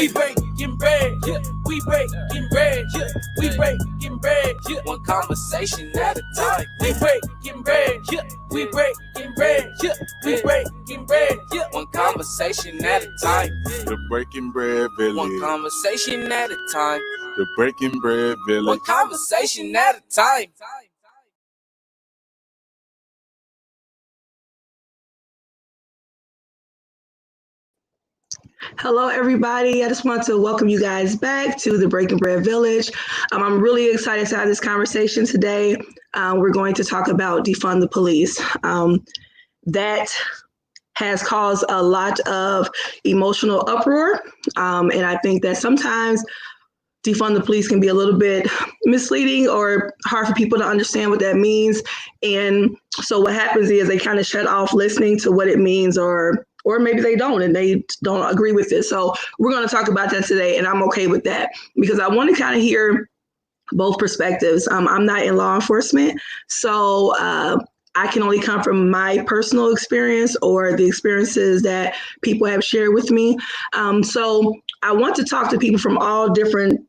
We breaking bread, yeah. We breaking bread, yeah. We breaking bread, yeah. One conversation at a time. We breaking bread, yeah. We breaking bread, yeah. We breaking bread, yeah. One conversation at a time. The Breaking Bread Village. One conversation at a time. The Breaking Bread Village. One conversation at a time. Hello, everybody. I just want to welcome you guys back to the Breaking Bread Village. I'm really excited to have this conversation today. We're going to talk about defund the police. That has caused a lot of emotional uproar. And I think that sometimes defund the police can be a little bit misleading or hard for people to understand what that means. And so what happens is they kind of shut off listening to what it means, or maybe they don't and they don't agree with it. So we're going to talk about that today, and I'm okay with that because I want to kind of hear both perspectives. I'm not in law enforcement, so I can only come from my personal experience or the experiences that people have shared with me. So I want to talk to people from all different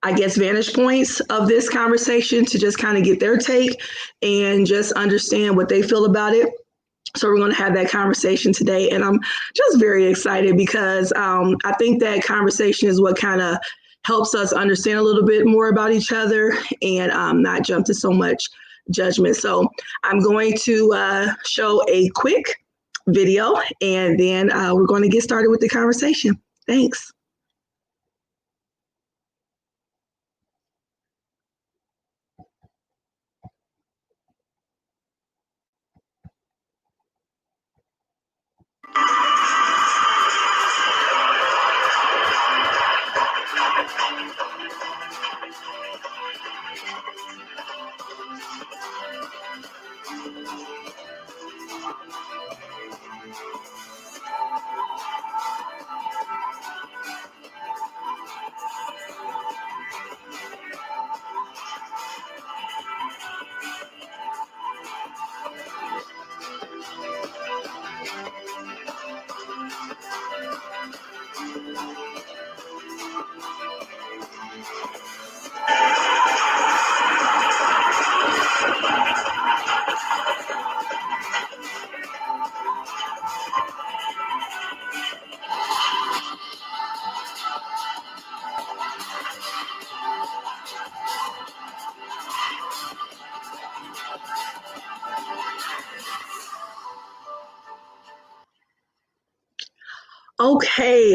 vantage points of this conversation to just kind of get their take and just understand what they feel about it. So we're going to have that conversation today. And I'm just very excited because I think that conversation is what kind of helps us understand a little bit more about each other and not jump to so much judgment. So I'm going to show a quick video and then we're going to get started with the conversation. Thanks.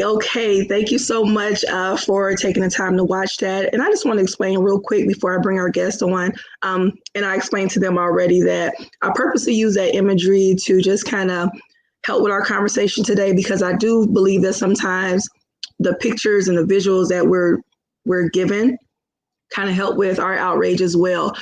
Okay. Thank you so much for taking the time to watch that. And I just want to explain real quick before I bring our guest on. And I explained to them already that I purposely use that imagery to just kind of help with our conversation today, because I do believe that sometimes the pictures and the visuals that we're given kind of help with our outrage as well,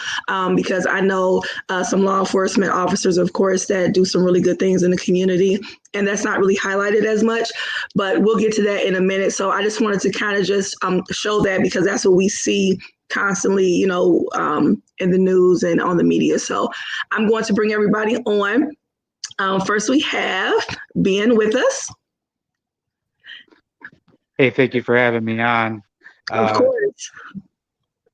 because I know some law enforcement officers, of course, that do some really good things in the community, and that's not really highlighted as much, but we'll get to that in a minute. So I just wanted to kind of just show that, because that's what we see constantly, in the news and on the media. So I'm going to bring everybody on. First, we have Ben with us. Hey, thank you for having me on. Of course.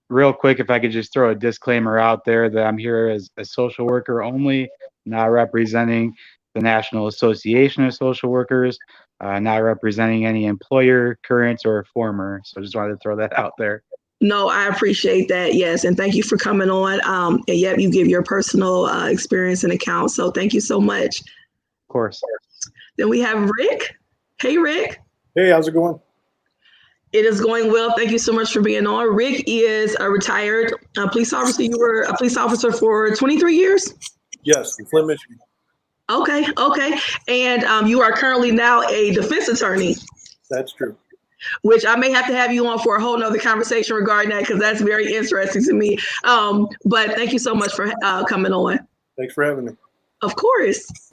Real quick, if I could just throw a disclaimer out there that I'm here as a social worker only, not representing the National Association of Social Workers, not representing any employer, current or former. So I just wanted to throw that out there. No, I appreciate that. Yes. And thank you for coming on. And yep, you give your personal experience and account. So thank you so much. Of course. Then we have Rick. Hey, Rick. Hey, how's it going? It is going well. Thank you so much for being on. Rick is a retired police officer. You were a police officer for 23 years? Yes, in Flint, Michigan. Okay. And you are currently now a defense attorney. That's true. Which I may have to have you on for a whole nother conversation regarding that, because that's very interesting to me. But thank you so much for coming on. Thanks for having me. Of course.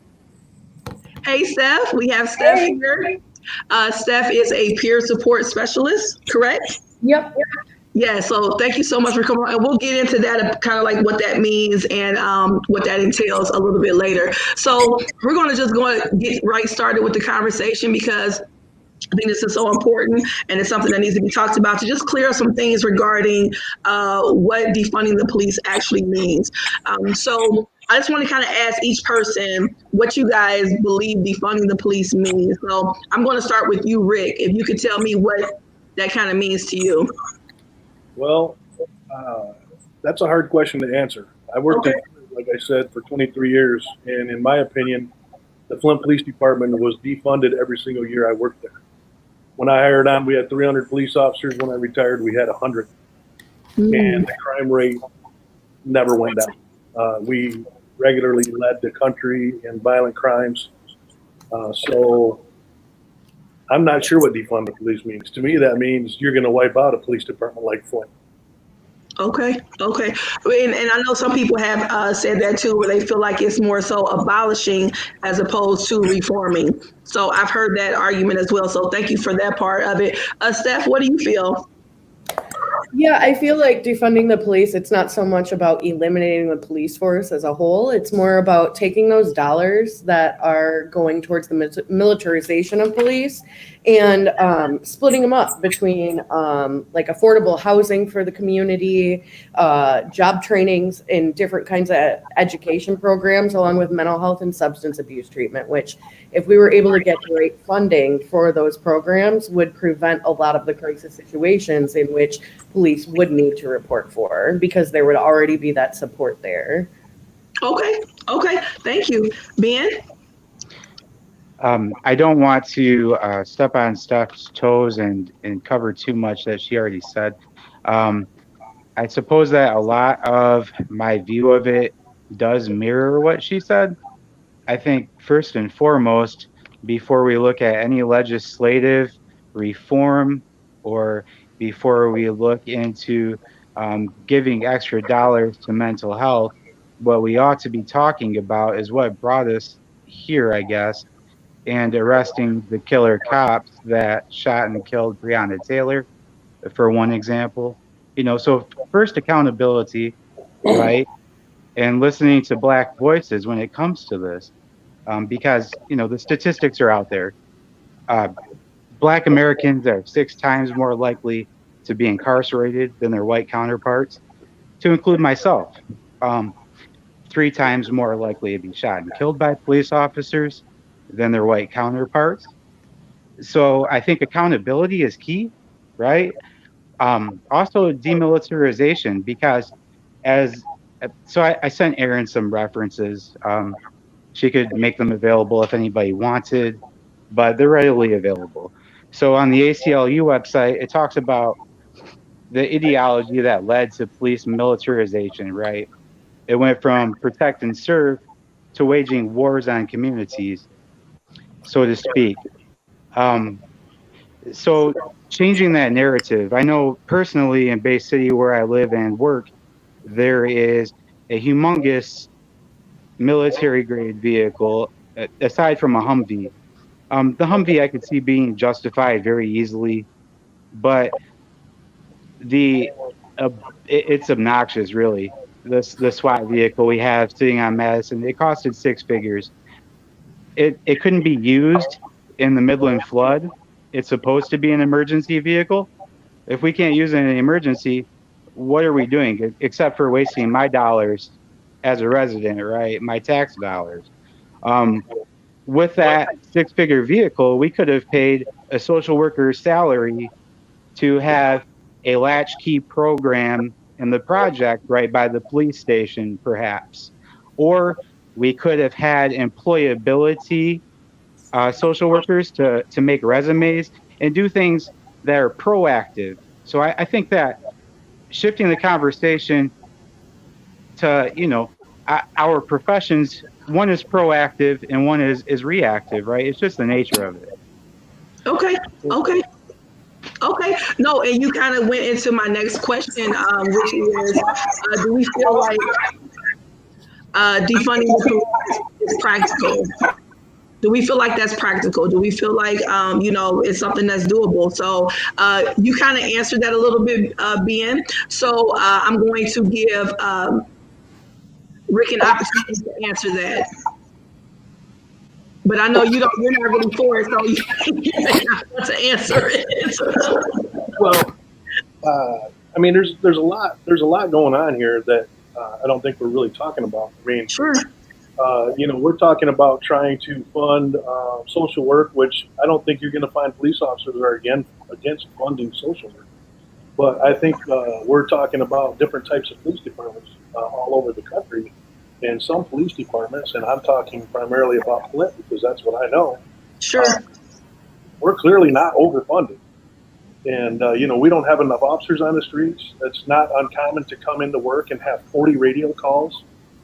Hey, Steph. We have Steph here. Steph is a peer support specialist, correct? Yep. Yeah, so thank you so much for coming on. And we'll get into that, kind of like what that means and what that entails a little bit later. So we're going to just get right started with the conversation, because I think this is so important, and it's something that needs to be talked about to just clear some things regarding what defunding the police actually means. So I just want to kind of ask each person what you guys believe defunding the police means. So I'm going to start with you, Rick. If you could tell me what that kind of means to you. Well, that's a hard question to answer. I worked, Okay. like I said, for 23 years, and in my opinion, the Flint Police Department was defunded every single year I worked there. When I hired on, we had 300 police officers. When I retired, we had 100. And the crime rate never went down. We regularly led the country in violent crimes. So I'm not sure what defund the police means. To me, that means you're going to wipe out a police department like Flint. Okay. And I know some people have said that too, where they feel like it's more so abolishing as opposed to reforming. So I've heard that argument as well. So thank you for that part of it. Steph, what do you feel? Yeah, I feel like defunding the police, it's not so much about eliminating the police force as a whole. It's more about taking those dollars that are going towards the militarization of police and splitting them up between like affordable housing for the community, job trainings in different kinds of education programs, along with mental health and substance abuse treatment, which if we were able to get the right funding for those programs would prevent a lot of the crisis situations in which police would need to report for, because there would already be that support there. Okay. Thank you. Ben? I don't want to step on Steph's toes and cover too much that she already said. I suppose that a lot of my view of it does mirror what she said. I think first and foremost, before we look at any legislative reform or before we look into giving extra dollars to mental health, what we ought to be talking about is what brought us here, I guess, and arresting the killer cops that shot and killed Breonna Taylor, for one example. So first accountability, right? And listening to Black voices when it comes to this, because the statistics are out there. Black Americans are 6 times more likely to be incarcerated than their white counterparts, to include myself. 3 times more likely to be shot and killed by police officers than their white counterparts. So I think accountability is key, right? Also demilitarization, because I sent Erin some references. She could make them available if anybody wanted, but they're readily available. So on the ACLU website, it talks about the ideology that led to police militarization, right? It went from protect and serve to waging wars on communities, so to speak. So changing that narrative, I know personally in Bay City where I live and work, there is a humongous military grade vehicle, aside from a Humvee. The Humvee I could see being justified very easily, but it's obnoxious, really. The SWAT vehicle we have sitting on Madison, it costed 6 figures. It couldn't be used in the Midland flood. It's supposed to be an emergency vehicle. If we can't use it in an emergency, what are we doing except for wasting my dollars as a resident, right? My tax dollars. With that 6-figure vehicle, we could have paid a social worker's salary to have a latchkey program in the project right by the police station, perhaps. Or we could have had employability social workers to make resumes and do things that are proactive. So I think that shifting the conversation to, our professions, one is proactive and one is reactive, right? It's just the nature of it. Okay. No, and you kind of went into my next question, which is, do we feel like defunding the police is practical? Do we feel like that's practical? Do we feel like, it's something that's doable? So you kind of answered that a little bit, Ben. So I'm going to give Rick an opportunity to answer that. But I know you're not really for it, so you may not want to answer it. Well, I mean, there's a lot going on here that I don't think we're really talking about. I mean, Sure. We're talking about trying to fund social work, which I don't think you're going to find police officers that are against funding social work. But I think we're talking about different types of police departments all over the country. And some police departments, and I'm talking primarily about Flint because that's what I know. Sure. We're clearly not overfunded. And, we don't have enough officers on the streets. It's not uncommon to come into work and have 40 radio calls.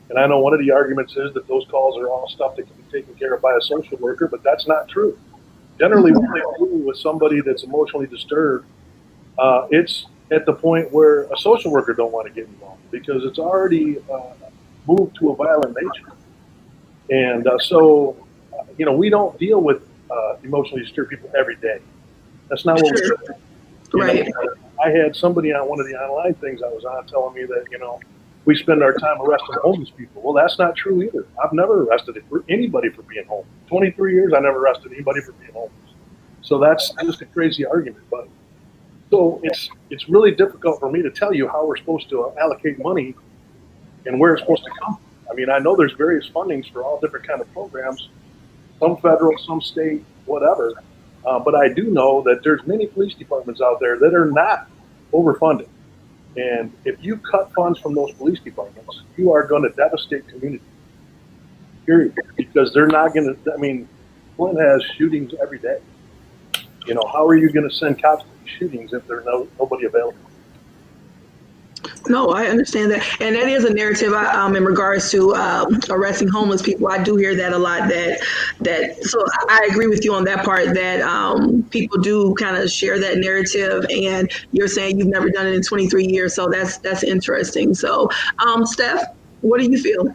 And I know one of the arguments is that those calls are all stuff that can be taken care of by a social worker, but that's not true. Generally, when they deal with somebody that's emotionally disturbed, it's at the point where a social worker don't want to get involved because it's already moved to a violent nature. And we don't deal with emotionally disturbed people every day. That's not what we're doing. Right. I had somebody on one of the online things I was on telling me that, we spend our time arresting homeless people. Well, that's not true either. I've never arrested anybody for being homeless. 23 years, I never arrested anybody for being homeless. So that's just a crazy argument. But so it's really difficult for me to tell you how we're supposed to allocate money and where it's supposed to come from. I mean, I know there's various fundings for all different kind of programs, some federal, some state, whatever. But I do know that there's many police departments out there that are not overfunded. And if you cut funds from those police departments, you are going to devastate communities. Period. Because they're not going to, I mean, Flint has shootings every day. How are you going to send cops to shootings if there's nobody available? No, I understand that. And that is a narrative in regards to arresting homeless people. I do hear that a lot. So I agree with you on that part that people do kind of share that narrative. And you're saying you've never done it in 23 years. So that's interesting. So Steph, what do you feel?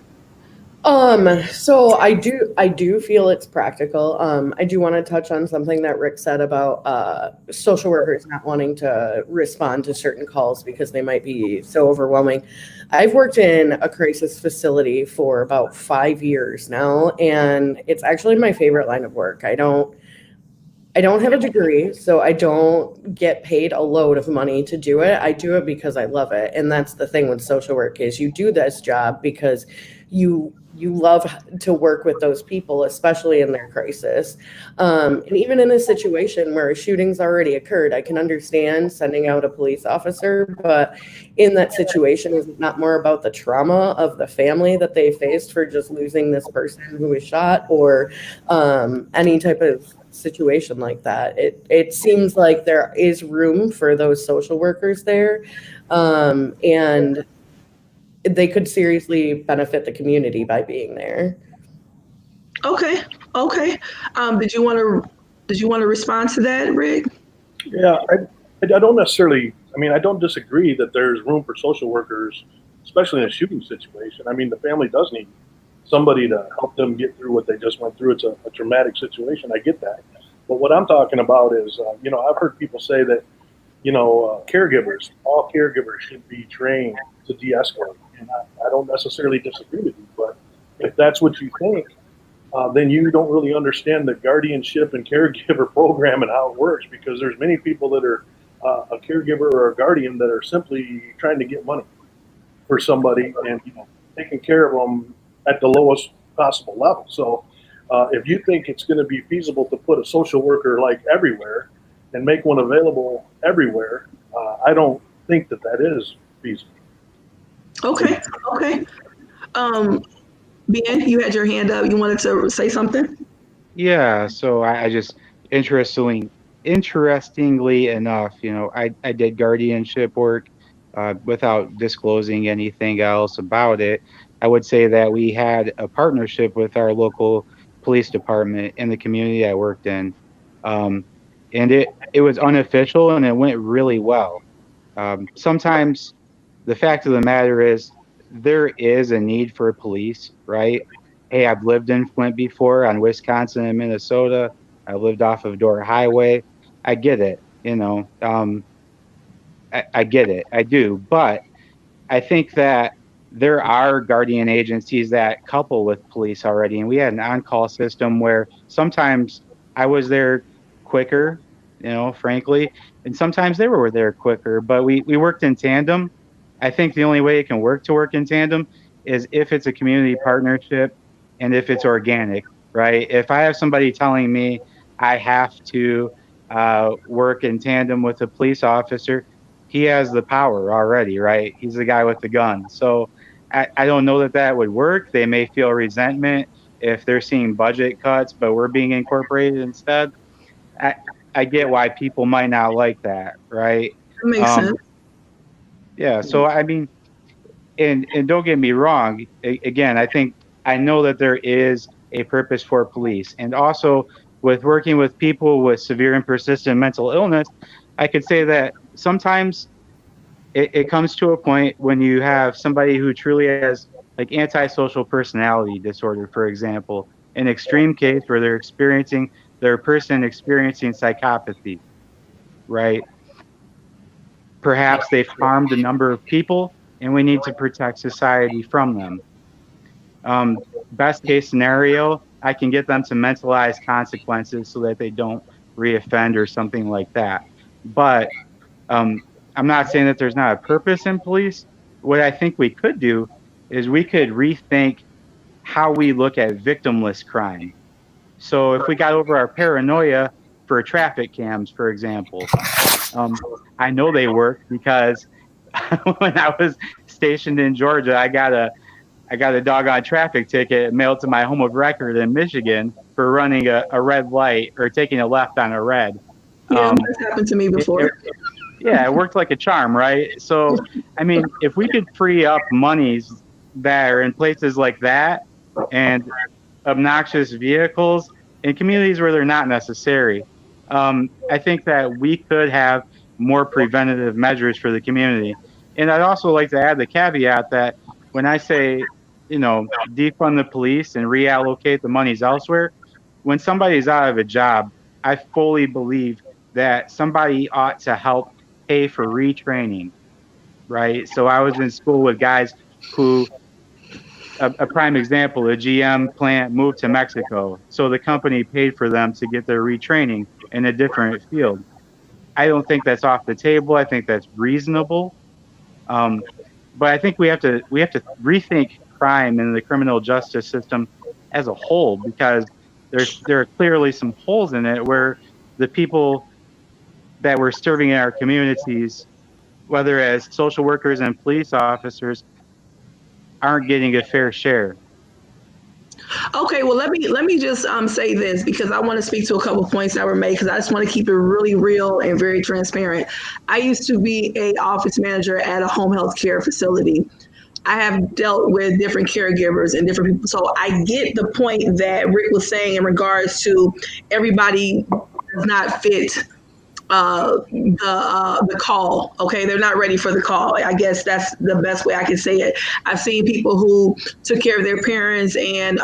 So I do feel it's practical. I do want to touch on something that Rick said about social workers not wanting to respond to certain calls because they might be so overwhelming. I've worked in a crisis facility for about 5 years now, and it's actually my favorite line of work. I don't have a degree, so I don't get paid a load of money to do it. I do it because I love it. And that's the thing with social work is you do this job because you love to work with those people, especially in their crisis. And even in a situation where a shooting's already occurred, I can understand sending out a police officer, but in that situation, is it not more about the trauma of the family that they faced for just losing this person who was shot or any type of situation like that? It seems like there is room for those social workers there, and they could seriously benefit the community by being there. Okay. Did you want to respond to that, Rick? Yeah, I don't necessarily. I mean, I don't disagree that there's room for social workers, especially in a shooting situation. I mean, the family does need somebody to help them get through what they just went through. It's a traumatic situation. I get that. But what I'm talking about is, I've heard people say that, all caregivers should be trained to de-escalate. And I don't necessarily disagree with you, but if that's what you think, then you don't really understand the guardianship and caregiver program and how it works, because there's many people that are a caregiver or a guardian that are simply trying to get money for somebody and taking care of them at the lowest possible level. So if you think it's going to be feasible to put a social worker like everywhere and make one available everywhere, I don't think that is feasible. Okay. Ben, you had your hand up. You wanted to say something? Yeah, so I just interestingly enough, I did guardianship work without disclosing anything else about it. I would say that we had a partnership with our local police department in the community I worked in. And it was unofficial and it went really well. Sometimes the fact of the matter is there is a need for police, right? Hey, I've lived in Flint before on Wisconsin and Minnesota. I lived off of Door Highway. I get it, I get it. I do. But I think that there are guardian agencies that couple with police already, and we had an on-call system where sometimes I was there quicker, frankly, and sometimes they were there quicker, but we worked in tandem. I think the only way it can work in tandem is if it's a community partnership and if it's organic, right? If I have somebody telling me I have to work in tandem with a police officer, he has the power already, right? He's the guy with the gun. So I don't know that that would work. They may feel resentment if they're seeing budget cuts, but we're being incorporated instead. I, I get why people might not like that, right? That makes Um, sense. yeah. So I mean, and don't get me wrong. Again, I know that there is a purpose for police, and also with working with people with severe and persistent mental illness, I could say that sometimes it comes to a point when you have somebody who truly has like antisocial personality disorder, for example, an extreme case where they're a person experiencing psychopathy, right? Perhaps they've harmed a number of people and we need to protect society from them. Best case scenario, I can get them to mentalize consequences so that they don't reoffend or something like that. But um, I'm not saying that there's not a purpose in police. What I think we could do is we could rethink how we look at victimless crime. So if we got over our paranoia for traffic cams, for example, I know they work because when I was stationed in Georgia, I got a doggone traffic ticket mailed to my home of record in Michigan for running a red light or taking a left on a red. Yeah, that's happened to me before. Yeah, it worked like a charm, right? So, I mean, if we could free up monies that are in places like that and obnoxious vehicles in communities where they're not necessary, I think that we could have more preventative measures for the community. And I'd also like to add the caveat that when I say, defund the police and reallocate the monies elsewhere, when somebody's out of a job, I fully believe that somebody ought to help pay for retraining, right? So I was in school with guys who, a prime example, a GM plant moved to Mexico. So the company paid for them to get their retraining in a different field. I don't think that's off the table. I think that's reasonable. But I think we have to rethink crime in the criminal justice system as a whole because there are clearly some holes in it where the people that we're serving in our communities, whether as social workers and police officers, aren't getting a fair share. Okay, well let me just say this because I want to speak to a couple of points that were made because I just want to keep it really real and very transparent. I used to be a office manager at a home health care facility. I have dealt with different caregivers and different people, so I get the point that Rick was saying in regards to everybody does not fit the call. Okay, they're not ready for the call. I guess that's the best way I can say it. I've seen people who took care of their parents and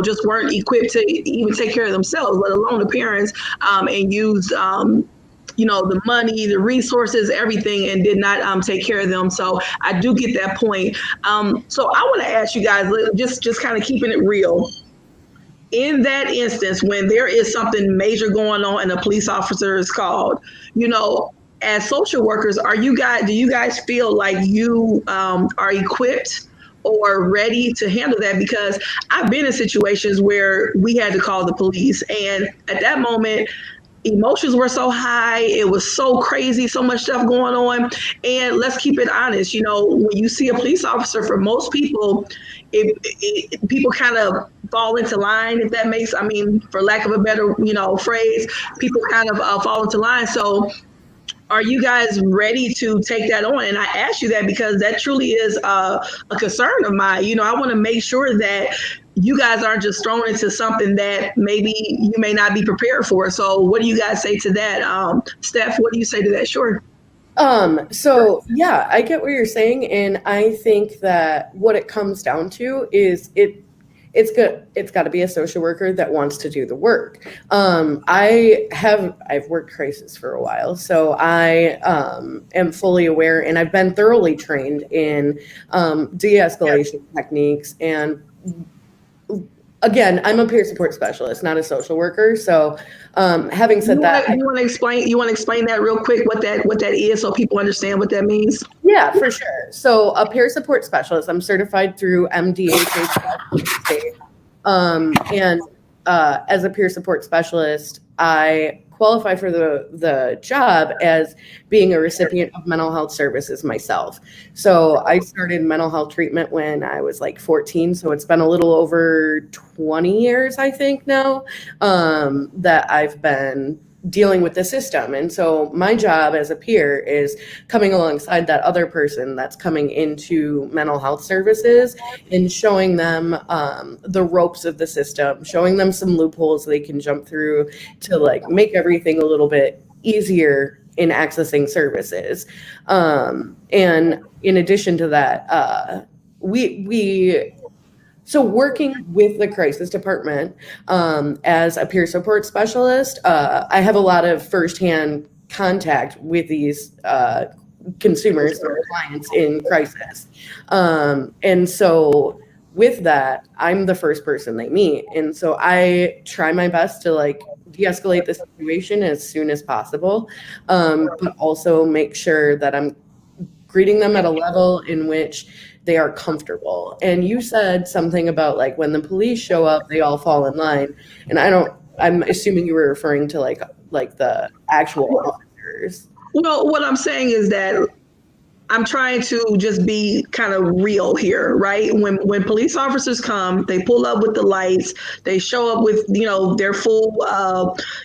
just weren't equipped to even take care of themselves, let alone the parents, and used the money, the resources, everything, and did not take care of them. So I do get that point. So I want to ask you guys, just kind of keeping it real. In that instance, when there is something major going on and a police officer is called, as social workers, do you guys feel like you are equipped or ready to handle that? Because I've been in situations where we had to call the police, and at that moment, emotions were so high, it was so crazy, so much stuff going on. And let's keep it honest, when you see a police officer, for most people, people kind of fall into line, if that makes, for lack of a better, phrase, people kind of fall into line. So are you guys ready to take that on? And I ask you that because that truly is a concern of mine. I want to make sure that you guys aren't just thrown into something that maybe you may not be prepared for. So what do you guys say to that? Steph, what do you say to that? Sure. So yeah, I get what you're saying. And I think that what it comes down to is it's got to be a social worker that wants to do the work. I've worked crisis for a while, so I am fully aware, and I've been thoroughly trained in de-escalation techniques. And again, I'm a peer support specialist, not a social worker. So having said that, you want to explain that real quick, what that is, so people understand what that means? Yeah, for sure. So a peer support specialist, I'm certified through MDHH. And as a peer support specialist, I qualify for the job as being a recipient of mental health services myself. So I started mental health treatment when I was like 14. So it's been a little over 20 years, I think now, that I've been dealing with the system. And so my job as a peer is coming alongside that other person that's coming into mental health services and showing them the ropes of the system, showing them some loopholes they can jump through to like make everything a little bit easier in accessing services. And in addition to that, so working with the crisis department as a peer support specialist, I have a lot of firsthand contact with these consumers or clients in crisis. And so with that, I'm the first person they meet. And so I try my best to like de-escalate the situation as soon as possible, but also make sure that I'm greeting them at a level in which they are comfortable. And you said something about like when the police show up, they all fall in line. And I'm assuming you were referring to like the actual officers. Well, what I'm saying is that I'm trying to just be kind of real here, right? When police officers come, they pull up with the lights, they show up with, their full,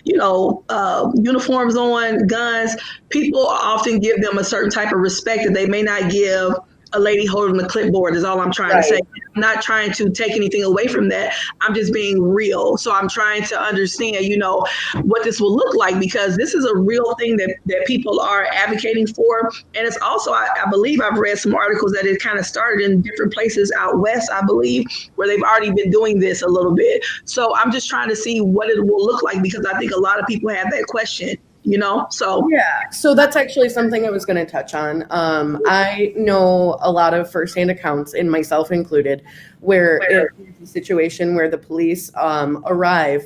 uniforms on, guns. People often give them a certain type of respect that they may not give a lady holding the clipboard, is all I'm trying to say. I'm not trying to take anything away from that. I'm just being real. So I'm trying to understand, what this will look like, because this is a real thing that people are advocating for. And it's also, I believe I've read some articles that it kind of started in different places out west, I believe, where they've already been doing this a little bit. So I'm just trying to see what it will look like, because I think a lot of people have that question. So that's actually something I was going to touch on. I know a lot of firsthand accounts, and myself included, where it's a situation where the police arrive.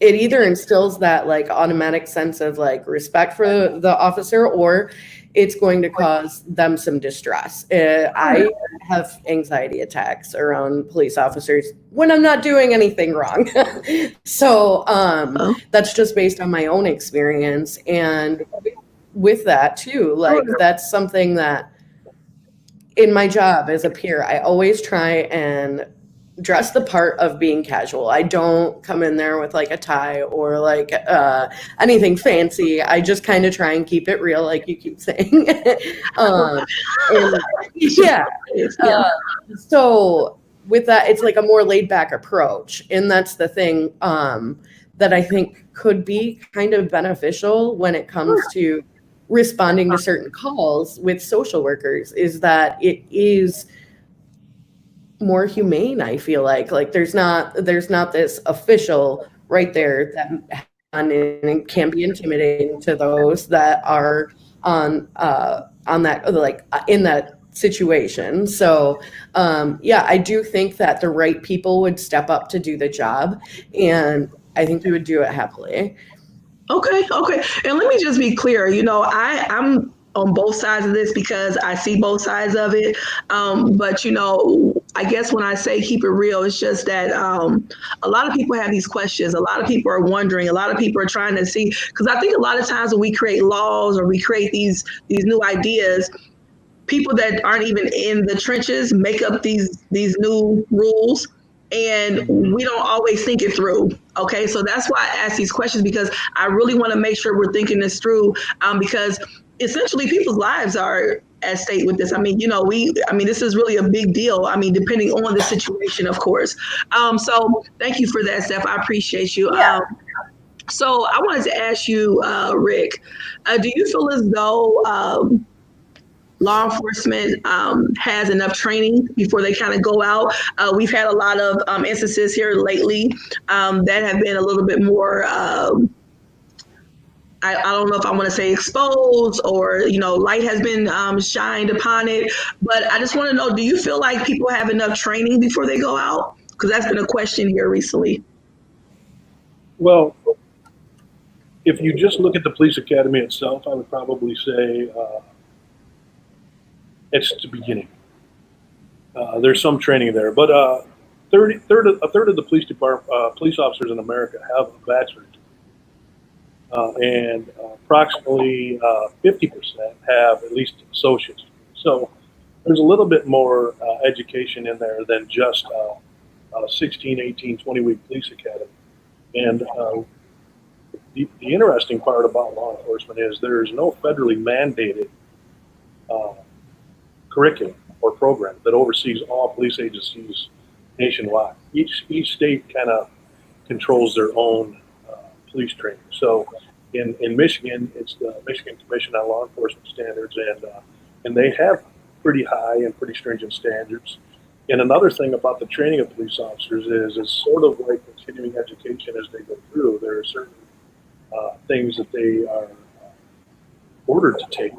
It either instills that like automatic sense of like respect for the officer, or it's going to cause them some distress. I have anxiety attacks around police officers when I'm not doing anything wrong. So that's just based on my own experience. And with that too, like that's something that in my job as a peer, I always try and dress the part of being casual. I don't come in there with like a tie or like anything fancy. I just kind of try and keep it real, like you keep saying. So with that, it's like a more laid back approach. And that's the thing that I think could be kind of beneficial when it comes to responding to certain calls with social workers, is that it is more humane. I feel like there's not this official right there that and it can be intimidating to those that are on that, like in that situation. So I do think that the right people would step up to do the job, and I think we would do it happily. Okay. And let me just be clear, I'm on both sides of this because I see both sides of it. But, I guess when I say keep it real, it's just that a lot of people have these questions. A lot of people are wondering. A lot of people are trying to see, because I think a lot of times when we create laws or we create these new ideas, people that aren't even in the trenches make up these new rules. And we don't always think it through. Okay, so that's why I ask these questions, because I really want to make sure we're thinking this through, because essentially people's lives are at stake with this. This is really a big deal. Depending on the situation, of course. So thank you for that, Steph. I appreciate you. Yeah. So I wanted to ask you, Rick, do you feel as though law enforcement has enough training before they kind of go out. We've had a lot of instances here lately that have been a little bit more, I don't know if I want to say exposed or, light has been shined upon it. But I just want to know, do you feel like people have enough training before they go out? Because that's been a question here recently. Well, if you just look at the police academy itself, I would probably say it's the beginning. There's some training there, but a third of the police officers in America have a bachelor's degree, and approximately 50% have at least an associate's degree. So there's a little bit more education in there than just a 16, 18, 20-week police academy. And the interesting part about law enforcement is there is no federally mandated curriculum or program that oversees all police agencies nationwide. Each state kind of controls their own police training. So in Michigan, it's the Michigan Commission on Law Enforcement Standards, and they have pretty high and pretty stringent standards. And another thing about the training of police officers is it's sort of like continuing education as they go through. There are certain things that they are ordered to take.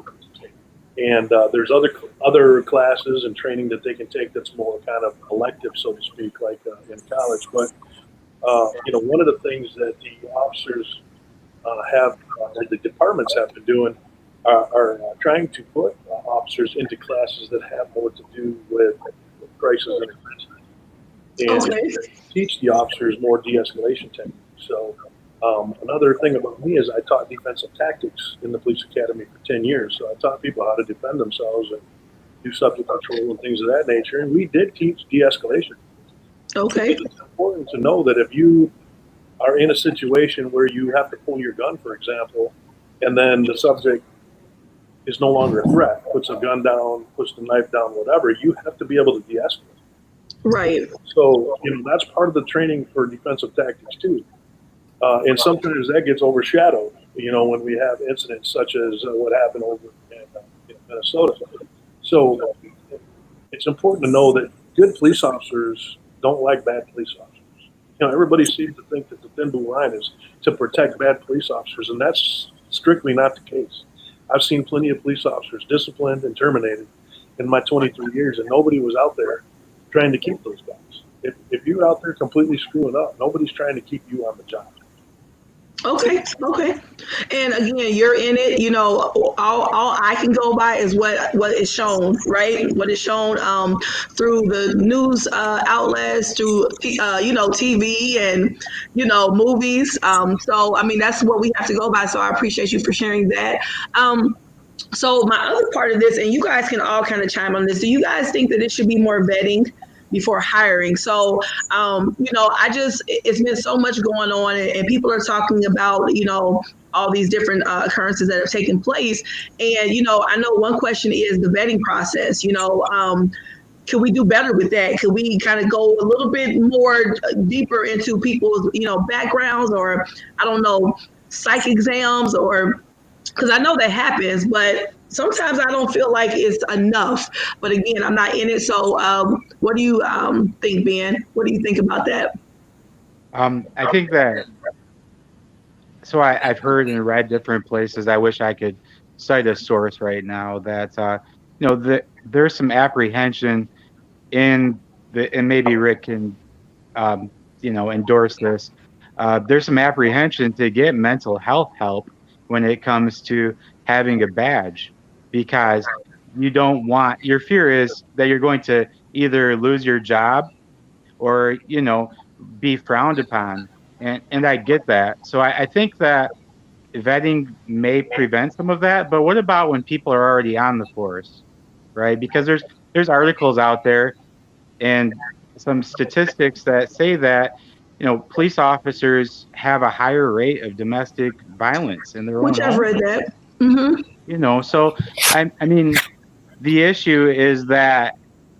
And there's other classes and training that they can take that's more kind of elective, so to speak, like in college. But, one of the things that the officers that the departments have been doing are trying to put officers into classes that have more to do with crisis intervention and teach the officers more de-escalation techniques. So another thing about me is I taught defensive tactics in the police academy for 10 years. So I taught people how to defend themselves and do subject control and things of that nature. And we did teach de-escalation. Okay. It's important to know that if you are in a situation where you have to pull your gun, for example, and then the subject is no longer a threat, puts a gun down, puts the knife down, whatever, you have to be able to de-escalate. Right. So, that's part of the training for defensive tactics too. And sometimes that gets overshadowed, when we have incidents such as what happened over in Minnesota. So it's important to know that good police officers don't like bad police officers. Everybody seems to think that the thin blue line is to protect bad police officers, and that's strictly not the case. I've seen plenty of police officers disciplined and terminated in my 23 years, and nobody was out there trying to keep those guys. If you're out there completely screwing up, nobody's trying to keep you on the job. Okay. And again, you're in it, all I can go by is what is shown, right? What is shown through the news outlets, through, TV and, movies. So, that's what we have to go by. So I appreciate you for sharing that. So my other part of this, and you guys can all kind of chime on this, do you guys think that it should be more vetting before hiring? So, it's been so much going on, and people are talking about, all these different occurrences that have taken place. And, I know one question is the vetting process, could we do better with that? Could we kind of go a little bit more deeper into people's, backgrounds, or, I don't know, psych exams, or, because I know that happens, but sometimes I don't feel like it's enough. But again, I'm not in it. So what do you think, Ben? What do you think about that? I think that, so I've heard and read different places. I wish I could cite a source right now that, there's some apprehension and maybe Rick can, endorse this. There's some apprehension to get mental health help when it comes to having a badge, because you don't want, your fear is that you're going to either lose your job or, be frowned upon. And I get that. So I think that vetting may prevent some of that. But what about when people are already on the force, right? Because there's articles out there and some statistics that say that, police officers have a higher rate of domestic violence in their own Which I've home. read that. Mm-hmm. So I mean, the issue is that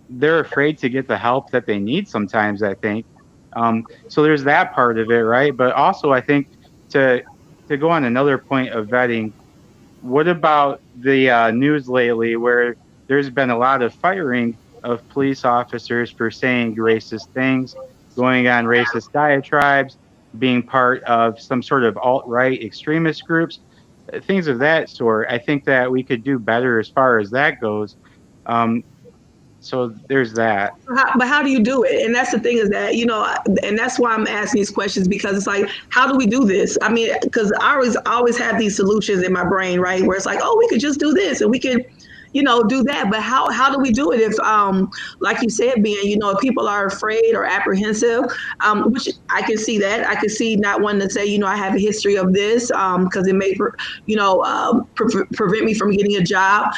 they're afraid to get the help that they need sometimes, I think. So there's that part of it, right? But also, I think to go on another point of vetting, what about the news lately where there's been a lot of firing of police officers for saying racist things, going on racist diatribes, being part of some sort of alt-right extremist groups, things of that sort. I think that we could do better as far as that goes. Um, so there's that. But how do you do it? And that's the thing is that, and that's why I'm asking these questions, because it's like, how do we do this? I mean, because I always have these solutions in my brain, right? Where it's like, oh, we could just do this and we could, do that. But how do we do it if, like you said, if people are afraid or apprehensive, which I can see that. I can see not wanting to say, I have a history of this because it may, prevent me from getting a job.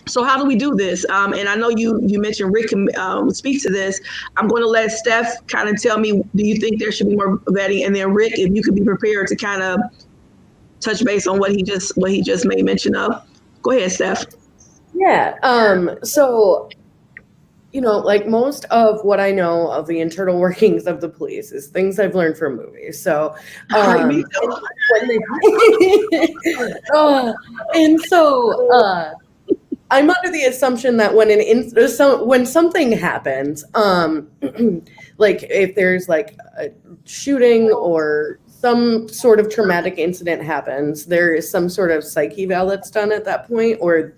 So how do we do this? And I know you mentioned Rick can speak to this. I'm going to let Steph kind of tell me, do you think there should be more vetting? And then Rick, if you could be prepared to kind of touch base on what he just made mention of. Go ahead, Steph. Yeah. So, like most of what I know of the internal workings of the police is things I've learned from movies. So, and so I'm under the assumption that when something happens, like if there's like a shooting or some sort of traumatic incident happens, there is some sort of psych eval that's done at that point or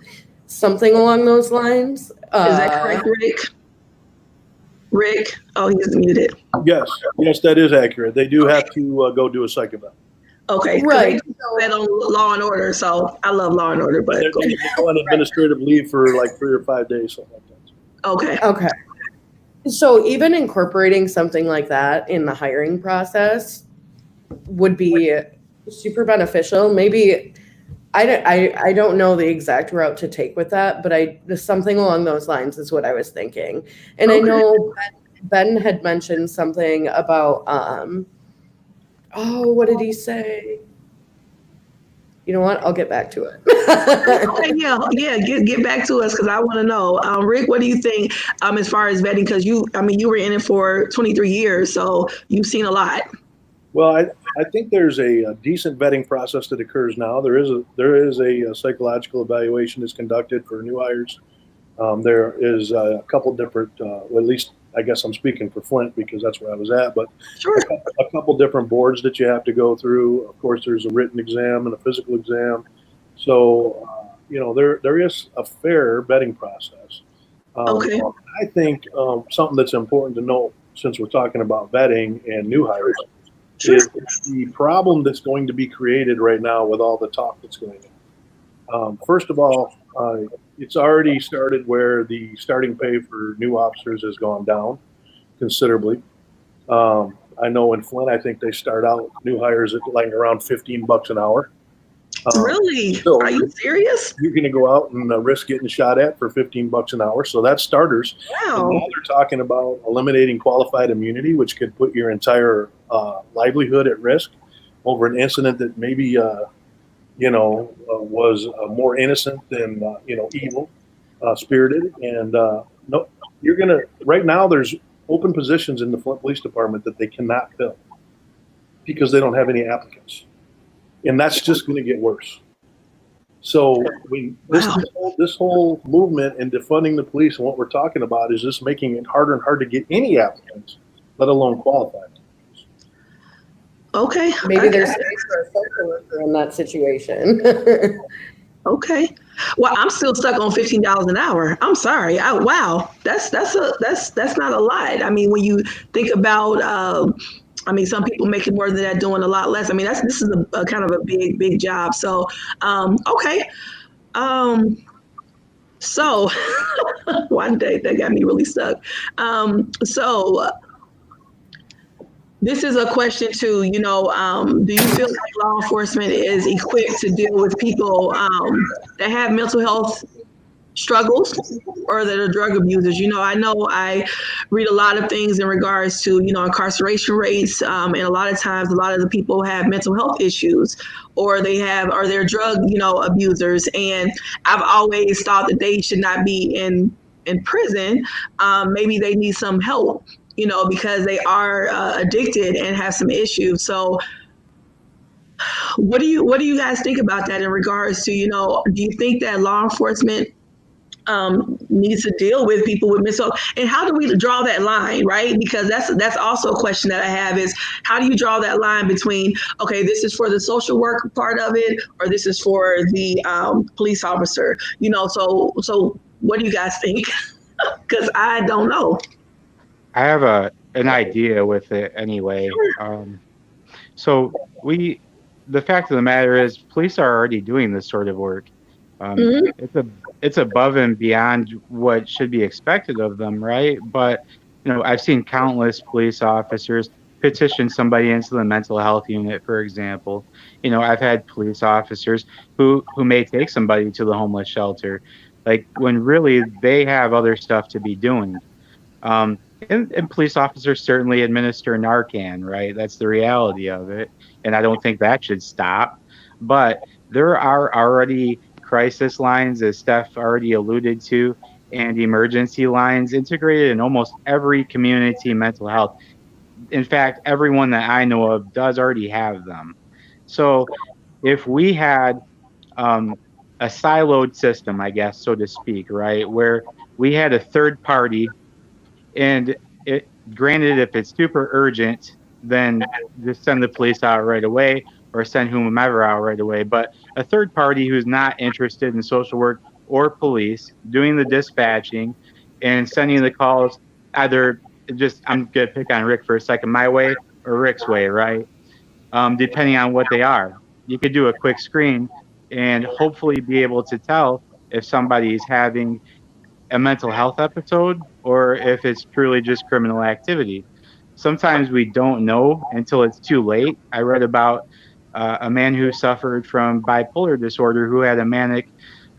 something along those lines. Is that correct, Rick? Rick? Oh, he's muted. Yes, that is accurate. They do have to go do a psych eval. Okay, right. They do that on Law and Order, so I love Law and Order, but They're on administrative leave for like 3 or 5 days, something like that. Okay. So even incorporating something like that in the hiring process would be super beneficial. Maybe I don't know the exact route to take with that, but something along those lines is what I was thinking. And I know Ben had mentioned something about what did he say? You know what? I'll get back to it. Okay, yeah. Get back to us because I want to know. Rick, what do you think as far as vetting? Because you were in it for 23 years, so you've seen a lot. Well, I think there's a decent vetting process that occurs now. There is a psychological evaluation that's conducted for new hires. There is a couple different, at least I guess I'm speaking for Flint because that's where I was at, but sure. a couple different boards that you have to go through. Of course, there's a written exam and a physical exam. So, there is a fair vetting process. Okay. I think something that's important to note since we're talking about vetting and new hires is the problem that's going to be created right now with all the talk that's going on. First of all, it's already started where the starting pay for new officers has gone down considerably. I know in Flint, I think they start out new hires at like around $15 an hour. Really? So are you serious? You're going to go out and risk getting shot at for $15 an hour. So that's starters. Wow. And now they're talking about eliminating qualified immunity, which could put your entire livelihood at risk over an incident that maybe was more innocent than evil spirited. And no, you're gonna right now. There's open positions in the Flint Police Department that they cannot fill because they don't have any applicants, and that's just going to get worse. So this whole movement and defunding the police and what we're talking about is just making it harder and harder to get any applicants, let alone qualified. Okay. Maybe there's space for a social worker in that situation. Okay. Well, I'm still stuck on $15 an hour. I'm sorry. Wow. That's not a lot. I mean, when you think about, some people making more than that doing a lot less. I mean, this is a kind of a big job. So, okay. So one day that got me really stuck. This is a question too, do you feel like law enforcement is equipped to deal with people that have mental health struggles or that are drug abusers? I know I read a lot of things in regards to, incarceration rates. And a lot of times, a lot of the people have mental health issues or they're drug, abusers. And I've always thought that they should not be in prison. Maybe they need some help, because they are addicted and have some issues. So what do you guys think about that in regards to, do you think that law enforcement needs to deal with people with mental. And how do we draw that line, right? Because that's also a question that I have is how do you draw that line between, okay, this is for the social work part of it, or this is for the police officer, so what do you guys think? Because I don't know. I have an idea with it anyway. So the fact of the matter is, police are already doing this sort of work. Mhm. It's above and beyond what should be expected of them, right? But I've seen countless police officers petition somebody into the mental health unit, for example. I've had police officers who may take somebody to the homeless shelter, like when really they have other stuff to be doing. Um, and police officers certainly administer Narcan, right? That's the reality of it. And I don't think that should stop. But there are already crisis lines, as Steph already alluded to, and emergency lines integrated in almost every community mental health. In fact, everyone that I know of does already have them. So if we had um, a siloed system, I guess, so to speak, right, where we had a third party and granted, if it's super urgent, then just send the police out right away or send whomever out right away. But a third party who's not interested in social work or police doing the dispatching and sending the calls, either just, I'm going to pick on Rick for a second, my way or Rick's way, right? Depending on what they are. You could do a quick screen and hopefully be able to tell if somebody's having a mental health episode or if it's truly just criminal activity. Sometimes we don't know until it's too late. I read about a man who suffered from bipolar disorder who had a manic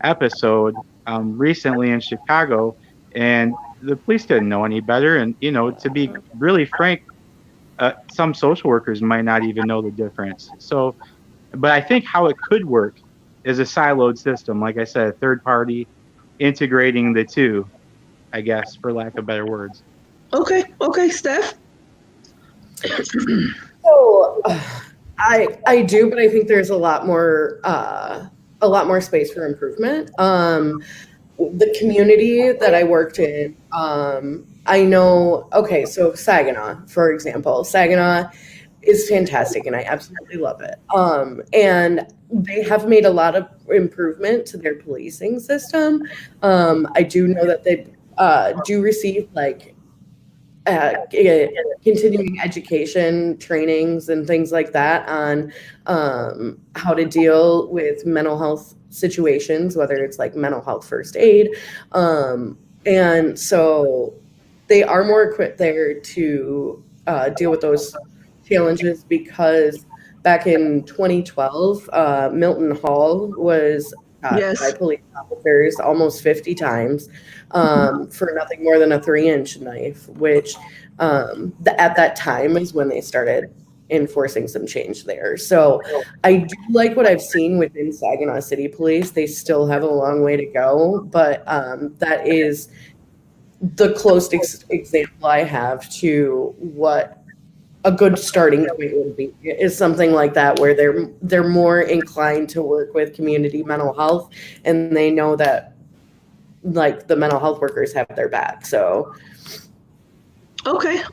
episode recently in Chicago, and the police didn't know any better. And, to be really frank, some social workers might not even know the difference. So, but I think how it could work is a siloed system. Like I said, a third party integrating the two, I guess, for lack of better words. Okay, Steph. So I do, but I think there's a lot more space for improvement. The community that I worked in, I know. Okay, so Saginaw, for example, Saginaw is fantastic, and I absolutely love it. And they have made a lot of improvement to their policing system. I do know that they do receive continuing education trainings and things like that on how to deal with mental health situations, whether it's like mental health first aid. And so they are more equipped there to deal with those challenges because back in 2012, Milton Hall was Yes. by police officers almost 50 times for nothing more than a 3-inch knife, which at that time is when they started enforcing some change there. So I do like what I've seen within Saginaw City Police. They still have a long way to go, but that is the closest example I have to what a good starting point would be, is something like that where they're more inclined to work with community mental health, and they know that like the mental health workers have their back. So Okay.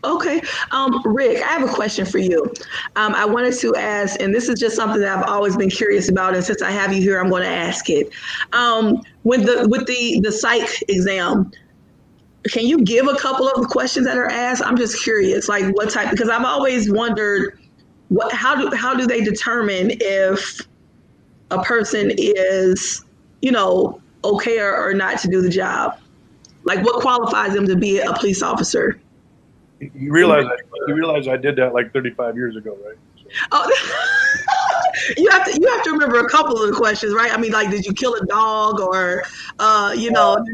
Rick, I have a question for you. I wanted to ask, and this is just something that I've always been curious about, and since I have you here, I'm going to ask it. With the psych exam, can you give a couple of the questions that are asked? I'm just curious, like what type, because I've always wondered how do they determine if a person is, okay or not to do the job? Like what qualifies them to be a police officer? You realize I did that like 35 years ago, right? Oh, you have to remember a couple of the questions, right? I mean, like, did you kill a dog, or I don't.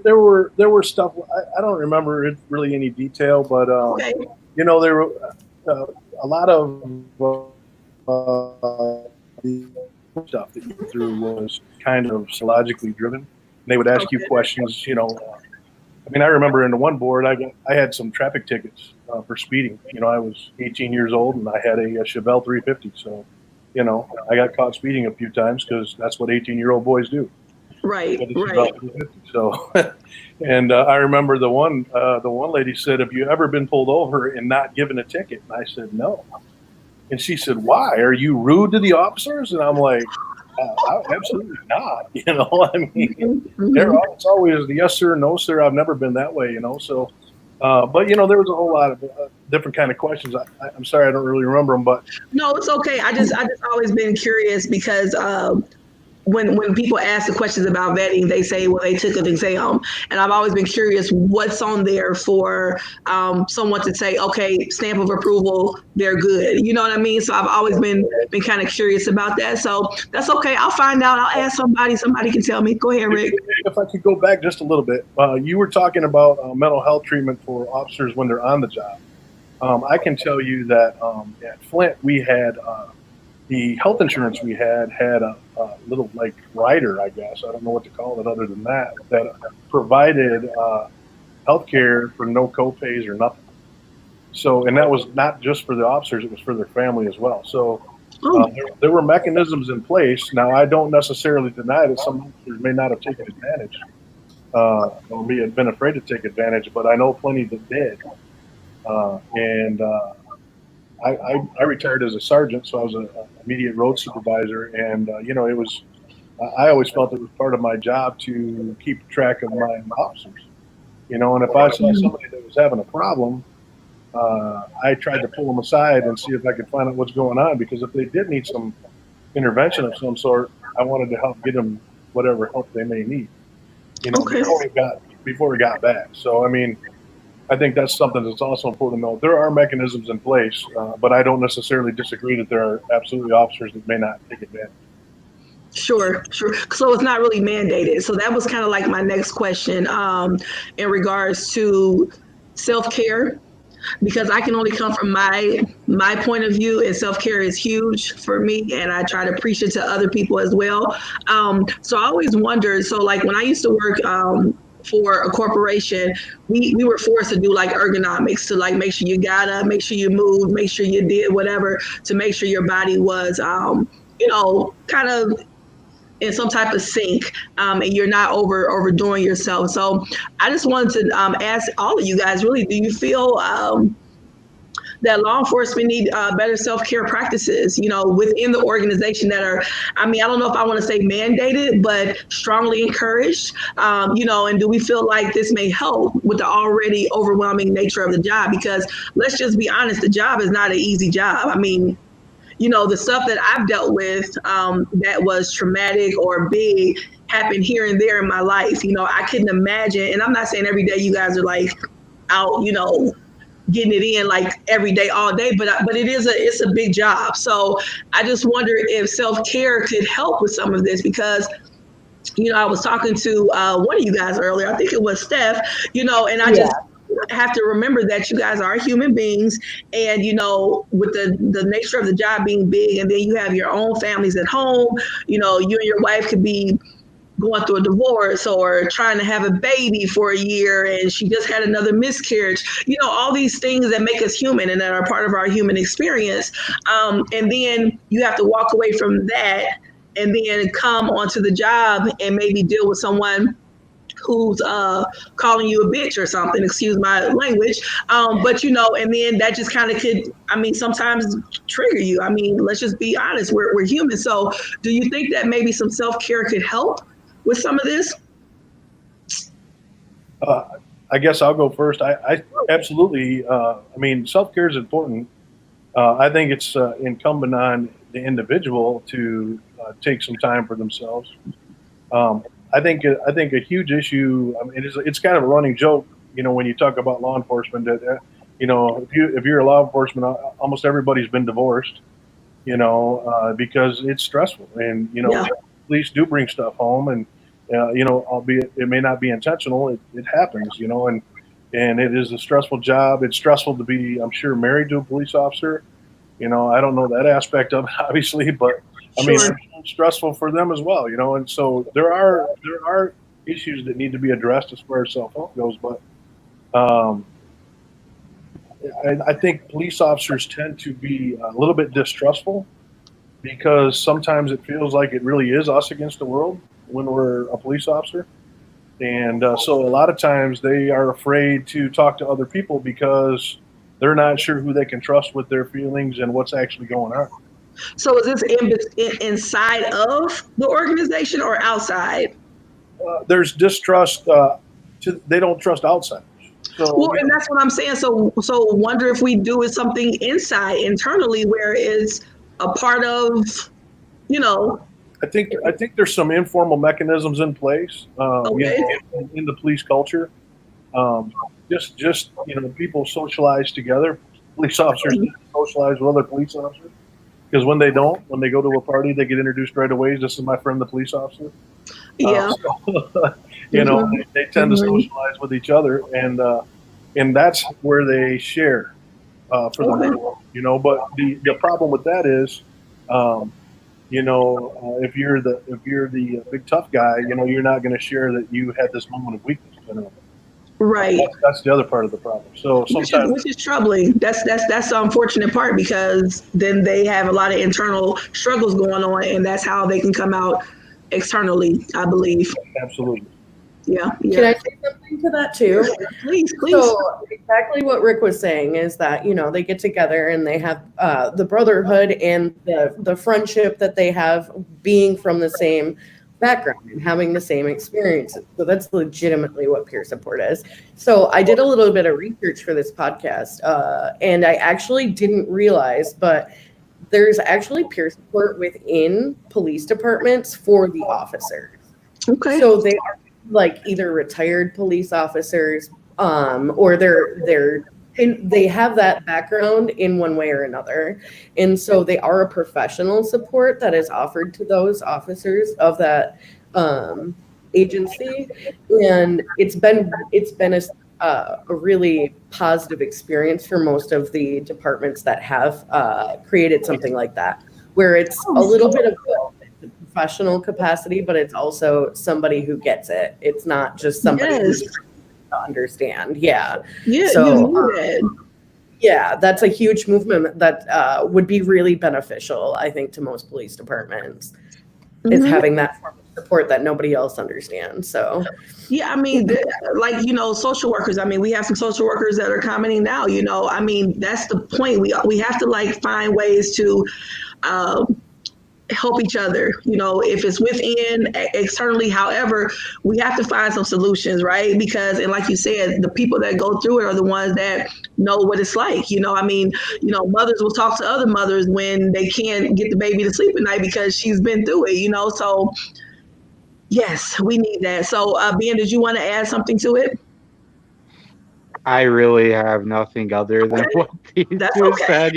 There were stuff. I don't remember it really any detail, but Okay. There were a lot of the stuff that you threw was kind of psychologically driven. They would ask you questions, I remember in the one board, I had some traffic tickets for speeding. I was 18 years old and I had a Chevelle 350. So, I got caught speeding a few times because that's what 18-year-old boys do. Right, But it's right. about 350. So, and I remember the one lady said, "Have you ever been pulled over and not given a ticket?" And I said, "No." And she said, "Why? Are you rude to the officers?" And I'm like, "Absolutely not." You know, I mean, it's always the yes sir, no sir. I've never been that way, you know. So, but you know, there was a whole lot of different kind of questions. I'm sorry, I don't really remember them, but No, it's okay. I just always been curious because when people ask the questions about vetting, they say, well, they took an exam. And I've always been curious what's on there for someone to say, okay, stamp of approval, they're good. You know what I mean? So I've always been kind of curious about that. So that's okay. I'll find out. I'll ask somebody. Somebody can tell me. Go ahead, Rick. if I could go back just a little bit, you were talking about mental health treatment for officers when they're on the job. I can tell you that at Flint, we had the health insurance we had a little like rider, I guess. I don't know what to call it other than that provided health care for no copays or nothing. So, and that was not just for the officers, it was for their family as well. So there were mechanisms in place. Now, I don't necessarily deny that some officers may not have taken advantage or may have been afraid to take advantage, but I know plenty that did. I retired as a sergeant, so I was an immediate road supervisor, and you know, I always felt it was part of my job to keep track of my officers, you know, and if I saw somebody that was having a problem, I tried to pull them aside and see if I could find out what's going on, because if they did need some intervention of some sort, I wanted to help get them whatever help they may need, you know, before it got bad. So, I mean, I think that's something that's also important to know. There are mechanisms in place, but I don't necessarily disagree that there are absolutely officers that may not take advantage. Sure. So it's not really mandated. So that was kind of like my next question in regards to self-care, because I can only come from my point of view, and self-care is huge for me, and I try to preach it to other people as well. So I always wondered, so like when I used to work for a corporation, we were forced to do like ergonomics to like make sure you got up, make sure you moved, make sure you did whatever to make sure your body was, you know, kind of in some type of sync, and you're not overdoing yourself. So I just wanted to ask all of you guys, really, do you feel that law enforcement need better self-care practices, you know, within the organization that are, I mean, I don't know if I want to say mandated, but strongly encouraged, you know, and do we feel like this may help with the already overwhelming nature of the job? Because let's just be honest, the job is not an easy job. I mean, you know, the stuff that I've dealt with that was traumatic or big happened here and there in my life. You know, I couldn't imagine, and I'm not saying every day you guys are like out, you know, getting it in like every day, all day, but it's a big job. So I just wonder if self-care could help with some of this, because, you know, I was talking to one of you guys earlier, I think it was Steph, you know, and I just have to remember that you guys are human beings, and, you know, with the nature of the job being big, and then you have your own families at home, you know, you and your wife could be going through a divorce or trying to have a baby for a year, and she just had another miscarriage, you know, all these things that make us human and that are part of our human experience. And then you have to walk away from that and then come onto the job and maybe deal with someone who's calling you a bitch or something, excuse my language. But, you know, and then that just kind of could, I mean, sometimes trigger you. I mean, let's just be honest, we're human. So do you think that maybe some self-care could help with some of this? I guess I'll go first. I absolutely, I mean, self-care is important. I think it's incumbent on the individual to take some time for themselves. I think a huge issue. I mean, it's kind of a running joke, you know, when you talk about law enforcement. That you know, if you're a law enforcement, almost everybody's been divorced, you know, because it's stressful, and you know, police do bring stuff home, and you know, albeit it may not be intentional, it happens, you know, and it is a stressful job. It's stressful to be, I'm sure, married to a police officer. You know, I don't know that aspect of it, obviously, but I mean, it's stressful for them as well, you know. And so there are issues that need to be addressed as far as self-help goes. But I think police officers tend to be a little bit distrustful, because sometimes it feels like it really is us against the world. when we're a police officer. And so a lot of times they are afraid to talk to other people because they're not sure who they can trust with their feelings and what's actually going on. So is this inside of the organization or outside? There's distrust. They don't trust outsiders. So, well, and that's what I'm saying. So wonder if we do it something inside, internally, where it's a part of, I think there's some informal mechanisms in place, Okay. in the police culture. Just people socialize together. Police officers socialize with other police officers because when they go to a party, they get introduced right away. This is my friend, the police officer. Yeah. They tend to socialize with each other, and that's where they share for the most. But the problem with that is, if you're the big tough guy, you're not going to share that you had this moment of weakness. Right. That's the other part of the problem. So sometimes, which is troubling. That's the unfortunate part, because then they have a lot of internal struggles going on, and that's how they can come out externally, I believe. Absolutely. Yeah. Can I say something to that too? Please. So exactly what Rick was saying is that, they get together and they have the brotherhood and the friendship that they have, being from the same background and having the same experiences. So that's legitimately what peer support is. So I did a little bit of research for this podcast, and I actually didn't realize, but there's actually peer support within police departments for the officers. Okay. So they are like either retired police officers, or they have that background in one way or another. And so they are a professional support that is offered to those officers of that agency. And it's been a really positive experience for most of the departments that have created something like that, where it's a little bit of a professional capacity, but it's also somebody who gets it. It's not just somebody who's trying to understand. Yeah. So yeah, that's a huge movement that would be really beneficial, I think, to most police departments, is having that form of support that nobody else understands. So yeah, I mean, social workers, I mean, we have some social workers that are commenting now, I mean, that's the point. We have to find ways to help each other, if it's within, externally. However, we have to find some solutions, right? Because, and like you said, the people that go through it are the ones that know what it's like. I mean, mothers will talk to other mothers when they can't get the baby to sleep at night because she's been through it, so yes, we need that. So Ben, did you want to add something to it? I really have nothing other than what these two said.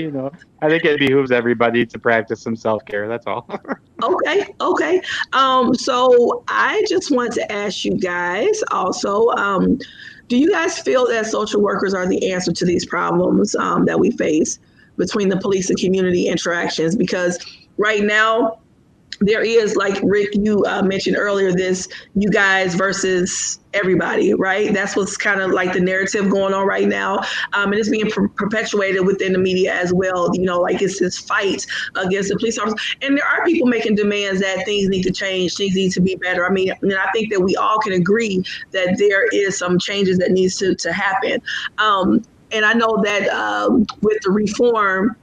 I think it behooves everybody to practice some self-care. That's all. Okay. So I just want to ask you guys also, do you guys feel that social workers are the answer to these problems that we face between the police and community interactions? Because right now, there is, like Rick, you mentioned earlier, this you guys versus everybody, right? That's what's kind of like the narrative going on right now. And it's being perpetuated within the media as well. It's this fight against the police officers. And there are people making demands that things need to change, things need to be better. I mean, I think that we all can agree that there is some changes that needs to happen. And I know that with the reform,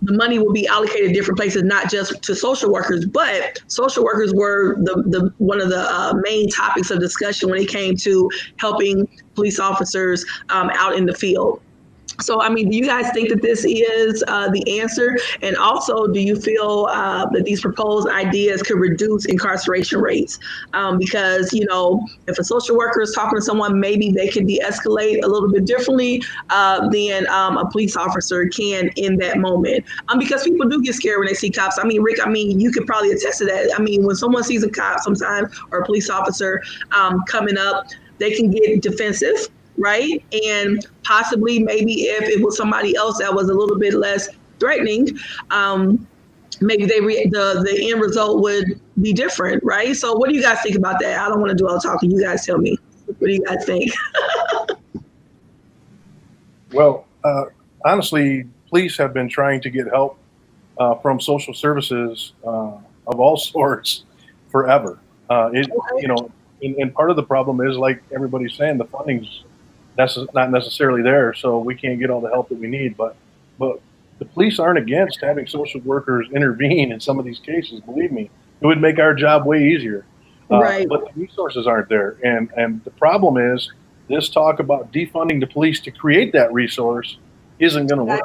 the money will be allocated different places, not just to social workers, but social workers were the one of the main topics of discussion when it came to helping police officers out in the field. So, I mean, do you guys think that this is the answer? And also, do you feel that these proposed ideas could reduce incarceration rates? Because, if a social worker is talking to someone, maybe they can de-escalate a little bit differently than a police officer can in that moment. Because people do get scared when they see cops. I mean, Rick, you could probably attest to that. I mean, when someone sees a cop sometimes, or a police officer coming up, they can get defensive. Right. And possibly maybe if it was somebody else that was a little bit less threatening, maybe the end result would be different. Right. So what do you guys think about that? I don't want to do all the talking. You guys tell me. What do you guys think? Well, honestly, police have been trying to get help from social services of all sorts forever. You know, and part of the problem is, like everybody's saying, the funding's not necessarily there, so we can't get all the help that we need. But the police aren't against having social workers intervene in some of these cases. Believe me, it would make our job way easier. Right. But the resources aren't there, and the problem is this talk about defunding the police to create that resource isn't going to work.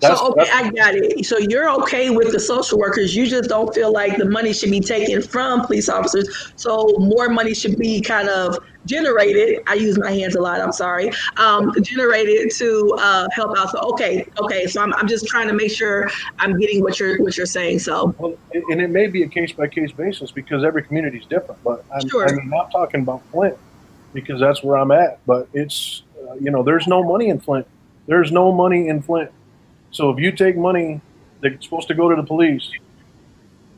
Gotcha. So, okay, I got it. So you're okay with the social workers. You just don't feel like the money should be taken from police officers. So more money should be kind of generated. I use my hands a lot. I'm sorry. Generated to help out. So okay. So I'm just trying to make sure I'm getting what you're saying. So, well, and it may be a case by case basis because every community is different. But I'm not talking about Flint because that's where I'm at. But it's there's no money in Flint. There's no money in Flint. So if you take money that's supposed to go to the police,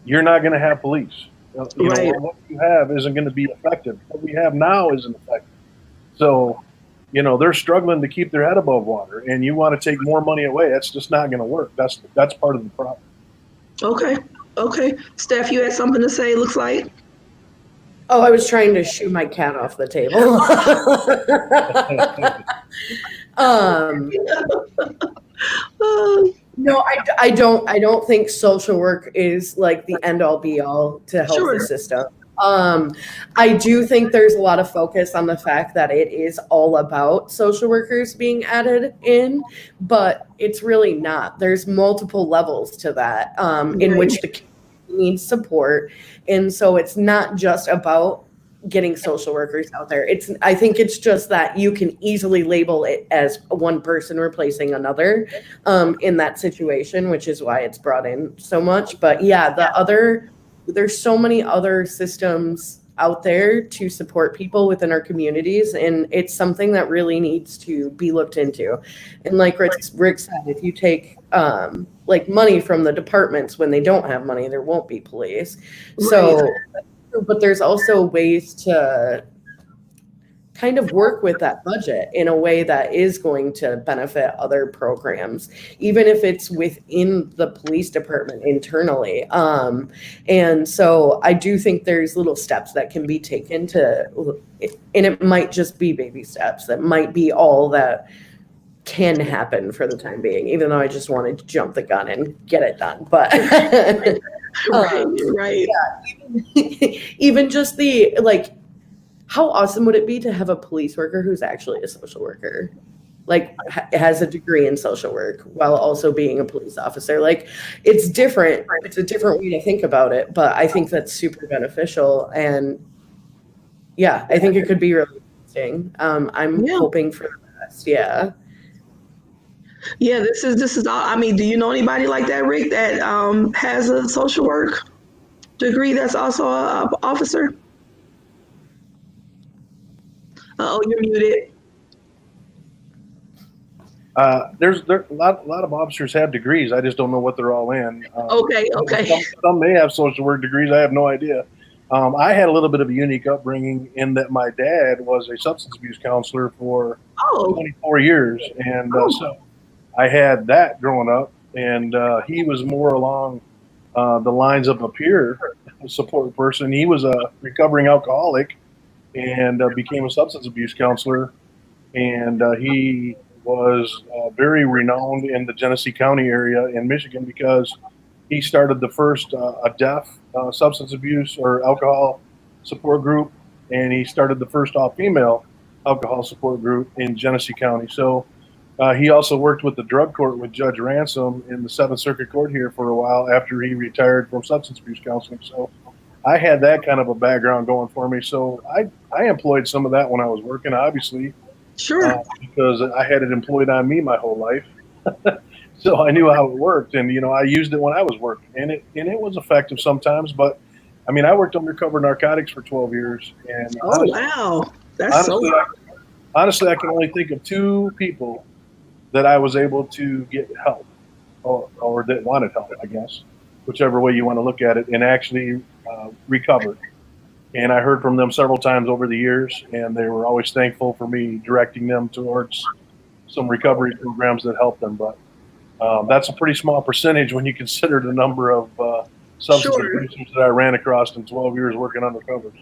you're not going to have police. What you have isn't going to be effective. What we have now isn't effective. So, they're struggling to keep their head above water, and you want to take more money away. That's just not going to work. That's part of the problem. Okay. Steph, you had something to say, looks like? Oh, I was trying to shoo my cat off the table. No, I don't think social work is like the end all be all to help the system. I do think there's a lot of focus on the fact that it is all about social workers being added in, but it's really not. There's multiple levels to that in which the community needs support. And so it's not just about getting social workers out there. I think it's just that you can easily label it as one person replacing another in that situation, which is why it's brought in so much. But yeah, there's so many other systems out there to support people within our communities, and it's something that really needs to be looked into. And like Rick said, if you take like money from the departments when they don't have money, there won't be police. So but there's also ways to kind of work with that budget in a way that is going to benefit other programs, even if it's within the police department internally. And so I do think there's little steps that can be taken and it might just be baby steps. That might be all that can happen for the time being, even though I just wanted to jump the gun and get it done. But right. Yeah, even just the how awesome would it be to have a police worker who's actually a social worker, like has a degree in social work while also being a police officer? Like it's different. It's a different way to think about it, but I think that's super beneficial. And yeah, I think it could be really interesting. I'm hoping for the best. Yeah. Yeah, this is all. I mean, do you know anybody like that, Rick, that has a social work degree that's also an officer? Oh, you're muted. There's a lot of officers have degrees. I just don't know what they're all in. Okay. Some may have social work degrees. I have no idea. I had a little bit of a unique upbringing in that my dad was a substance abuse counselor for 24 years, and so I had that growing up, and he was more along the lines of a peer support person. He was a recovering alcoholic and became a substance abuse counselor, and he was very renowned in the Genesee County area in Michigan because he started the first a deaf substance abuse or alcohol support group, and he started the first all-female alcohol support group in Genesee County. So he also worked with the drug court with Judge Ransom in the Seventh Circuit Court here for a while after he retired from substance abuse counseling. So I had that kind of a background going for me. So I employed some of that when I was working, obviously. Sure. Because I had it employed on me my whole life. So I knew how it worked, and I used it when I was working, and it was effective sometimes. But I mean, I worked undercover narcotics for 12 years, and wow, that's honestly, I can only think of 2 people that I was able to get help, or that wanted help, I guess, whichever way you want to look at it, and actually recovered. And I heard from them several times over the years, and they were always thankful for me directing them towards some recovery programs that helped them. But that's a pretty small percentage when you consider the number of substance Sure. abuses that I ran across in 12 years working undercovers.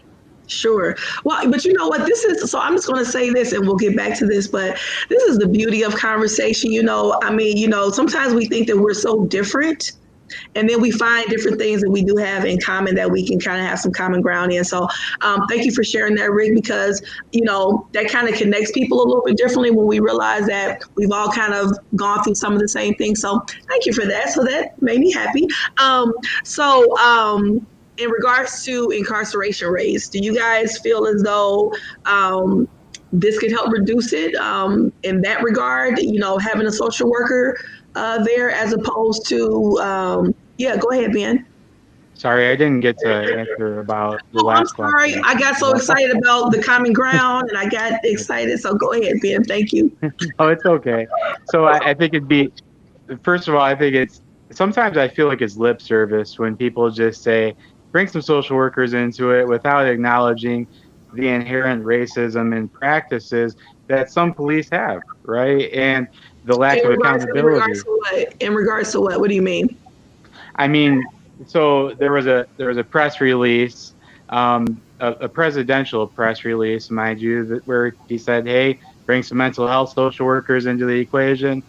Sure. Well, but you know what? This is so I'm just going to say this and we'll get back to this, but this is the beauty of conversation. I mean, sometimes we think that we're so different and then we find different things that we do have in common that we can kind of have some common ground in. So thank you for sharing that, Rick, because, that kind of connects people a little bit differently when we realize that we've all kind of gone through some of the same things. So thank you for that. So that made me happy. In regards to incarceration rates, do you guys feel as though this could help reduce it in that regard, having a social worker there as opposed to, yeah, go ahead, Ben. Sorry, I didn't get to answer about the Oh, I'm last sorry. question. I got so excited about the common ground and I got excited. So go ahead, Ben. Thank you. Oh, it's okay. So I think it'd be, first of all, I think sometimes I feel like it's lip service when people just say, bring some social workers into it without acknowledging the inherent racism and practices that some police have, right? And the lack of accountability. In regards to what? What do you mean? I mean, so there was a press release, a presidential press release, mind you, where he said, "Hey, bring some mental health social workers into the equation."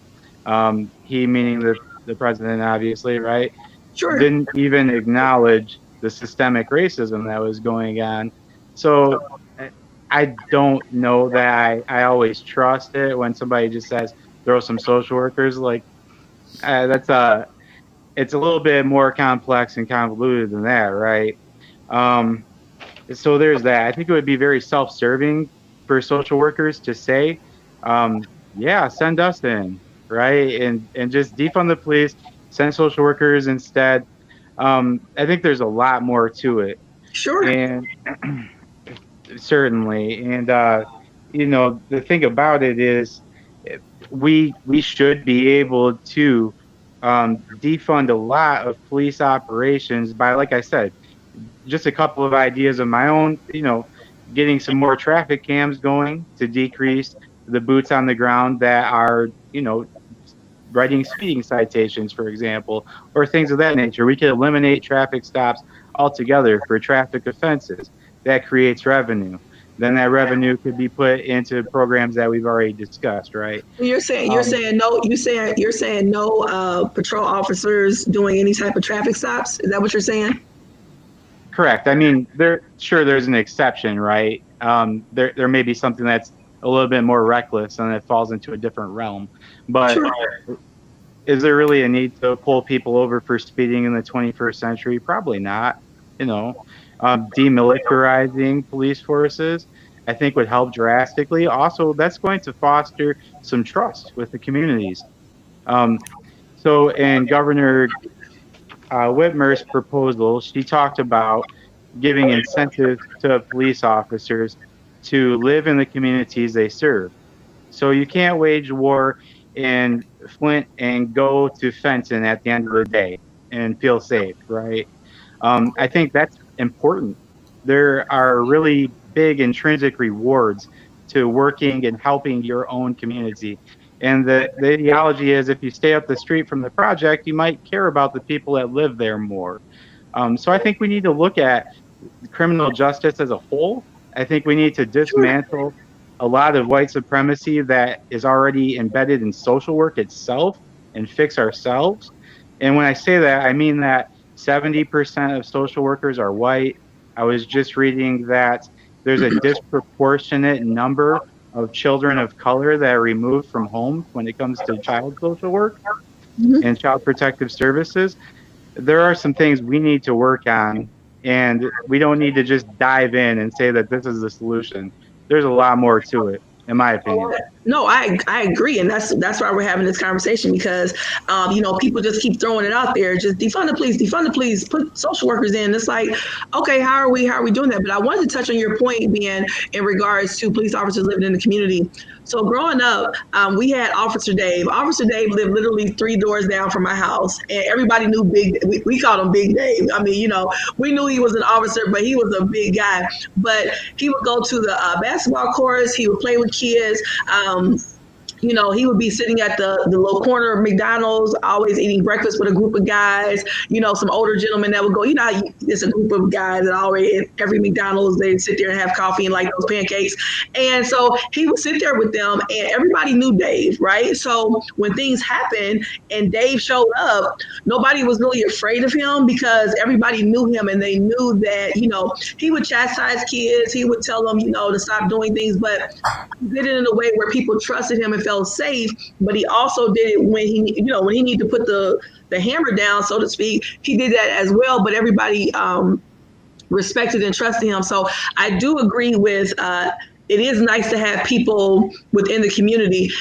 He meaning the president, obviously, right? Sure. Didn't even acknowledge the systemic racism that was going on. So I don't know that I always trust it when somebody just says throw some social workers. Like it's a little bit more complex and convoluted than that, right? So there's that. I think it would be very self-serving for social workers to say, yeah, send us in, right? And just defund the police, send social workers instead. I think there's a lot more to it. Sure. And certainly. And the thing about it is we should be able to defund a lot of police operations by, like I said, just a couple of ideas of my own, getting some more traffic cams going to decrease the boots on the ground that are, writing speeding citations, for example, or things of that nature. We could eliminate traffic stops altogether for traffic offenses. That creates revenue. Then that revenue could be put into programs that we've already discussed, right? You're saying no patrol officers doing any type of traffic stops. Is that what you're saying? Correct. I mean, there's an exception, right? There may be something that's a little bit more reckless and it falls into a different realm. But Sure. Is there really a need to pull people over for speeding in the 21st century? Probably not. Demilitarizing police forces, I think, would help drastically. Also, that's going to foster some trust with the communities. So in Governor Whitmer's proposal, she talked about giving incentives to police officers to live in the communities they serve. So you can't wage war in Flint and go to Fenton at the end of the day and feel safe, right? I think that's important. There are really big intrinsic rewards to working and helping your own community. And the ideology is if you stay up the street from the project, you might care about the people that live there more. So I think we need to look at criminal justice as a whole. I think we need to dismantle a lot of white supremacy that is already embedded in social work itself and fix ourselves. And when I say that, I mean that 70% of social workers are white. I was just reading that there's a disproportionate number of children of color that are removed from home when it comes to child social work and child protective services. There are some things we need to work on, and we don't need to just dive in and say that this is the solution. There's a lot more to it, in my opinion. No, I agree, and that's why we're having this conversation because people just keep throwing it out there. Just defund the police, put social workers in. It's like, okay, how are we doing that? But I wanted to touch on your point, Ben, in regards to police officers living in the community. So growing up, we had Officer Dave. Officer Dave lived literally 3 doors down from my house, and everybody knew we called him Big Dave. I mean, we knew he was an officer, but he was a big guy. But he would go to the basketball courts. He would play with kids. you know, he would be sitting at the little corner of McDonald's, always eating breakfast with a group of guys, you know, some older gentlemen that would go, you know, it's a group of guys that always, at every McDonald's, they sit there and have coffee and like those pancakes. And so he would sit there with them, and everybody knew Dave, right? So when things happened and Dave showed up, nobody was really afraid of him because everybody knew him, and they knew that, you know, he would chastise kids. He would tell them, you know, to stop doing things, but he did it in a way where people trusted him and felt safe. But he also did it when he, you know, when he needed to put the hammer down, so to speak. He did that as well, but everybody respected and trusted him. So I do agree with it is nice to have people within the community.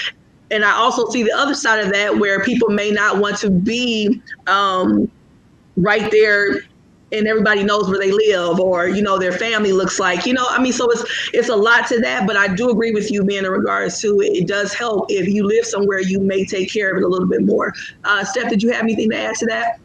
And I also see the other side of that, where people may not want to be right there and everybody knows where they live, or, you know, their family looks like, you know, I mean, so it's a lot to that, but I do agree with you, Ben, in regards to it does help if you live somewhere, you may take care of it a little bit more. Steph, did you have anything to add to that?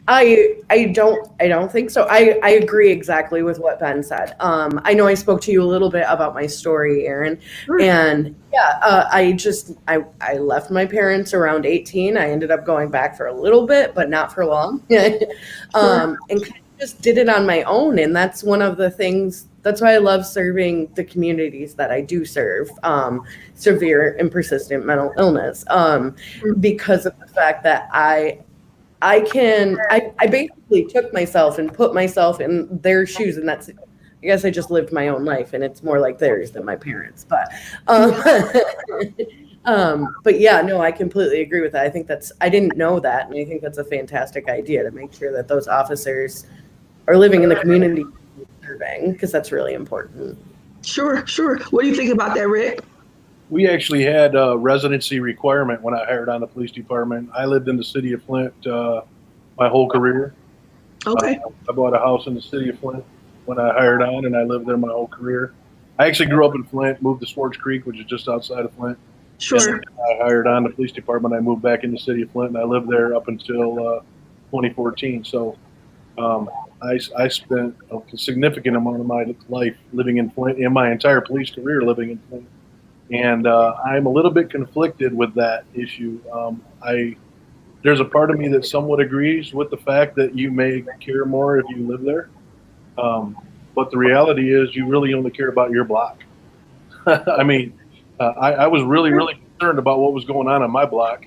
I don't think so. I agree exactly with what Ben said. I know I spoke to you a little bit about my story, Aaron, and yeah, I left my parents around 18. I ended up going back for a little bit, but not for long, and kind of just did it on my own. And that's one of the things. That's why I love serving the communities that I do serve, severe and persistent mental illness, because of the fact that I basically took myself and put myself in their shoes, and that's, I guess I just lived my own life, and it's more like theirs than my parents. But yeah, no, I completely agree with that. I think I didn't know that, and I think that's a fantastic idea to make sure that those officers are living in the community serving, because that's really important. Sure. What do you think about that, Rick? We actually had a residency requirement when I hired on the police department. I lived in the city of Flint my whole career. Okay. I bought a house in the city of Flint when I hired on, and I lived there my whole career. I actually grew up in Flint, moved to Swartz Creek, which is just outside of Flint. Sure. And I hired on the police department. I moved back in the city of Flint, and I lived there up until 2014. So I spent a significant amount of my life living in Flint, and my entire police career living in Flint. And I'm a little bit conflicted with that issue. There's a part of me that somewhat agrees with the fact that you may care more if you live there. But the reality is you really only care about your block. I mean, I was really, really concerned about what was going on my block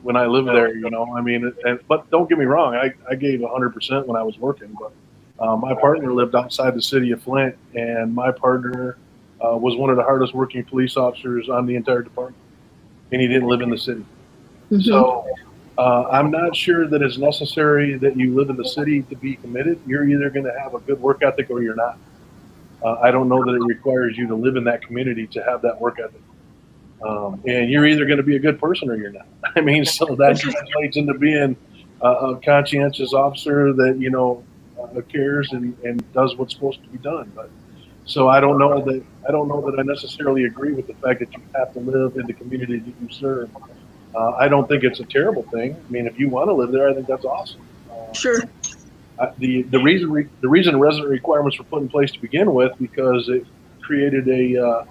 when I lived there, you know. I mean, but don't get me wrong, I gave 100% when I was working. But my partner lived outside the city of Flint, and my partner was one of the hardest working police officers on the entire department, and he didn't live in the city. Mm-hmm. So I'm not sure that it's necessary that you live in the city to be committed. You're either going to have a good work ethic or you're not. I don't know that it requires you to live in that community to have that work ethic. And you're either going to be a good person or you're not. I mean, so that translates into being a conscientious officer that, you know, cares and does what's supposed to be done. But so I don't know that I necessarily agree with the fact that you have to live in the community that you serve. I don't think it's a terrible thing. I mean, if you want to live there, I think that's awesome. Sure. The reason resident requirements were put in place to begin with, because it created a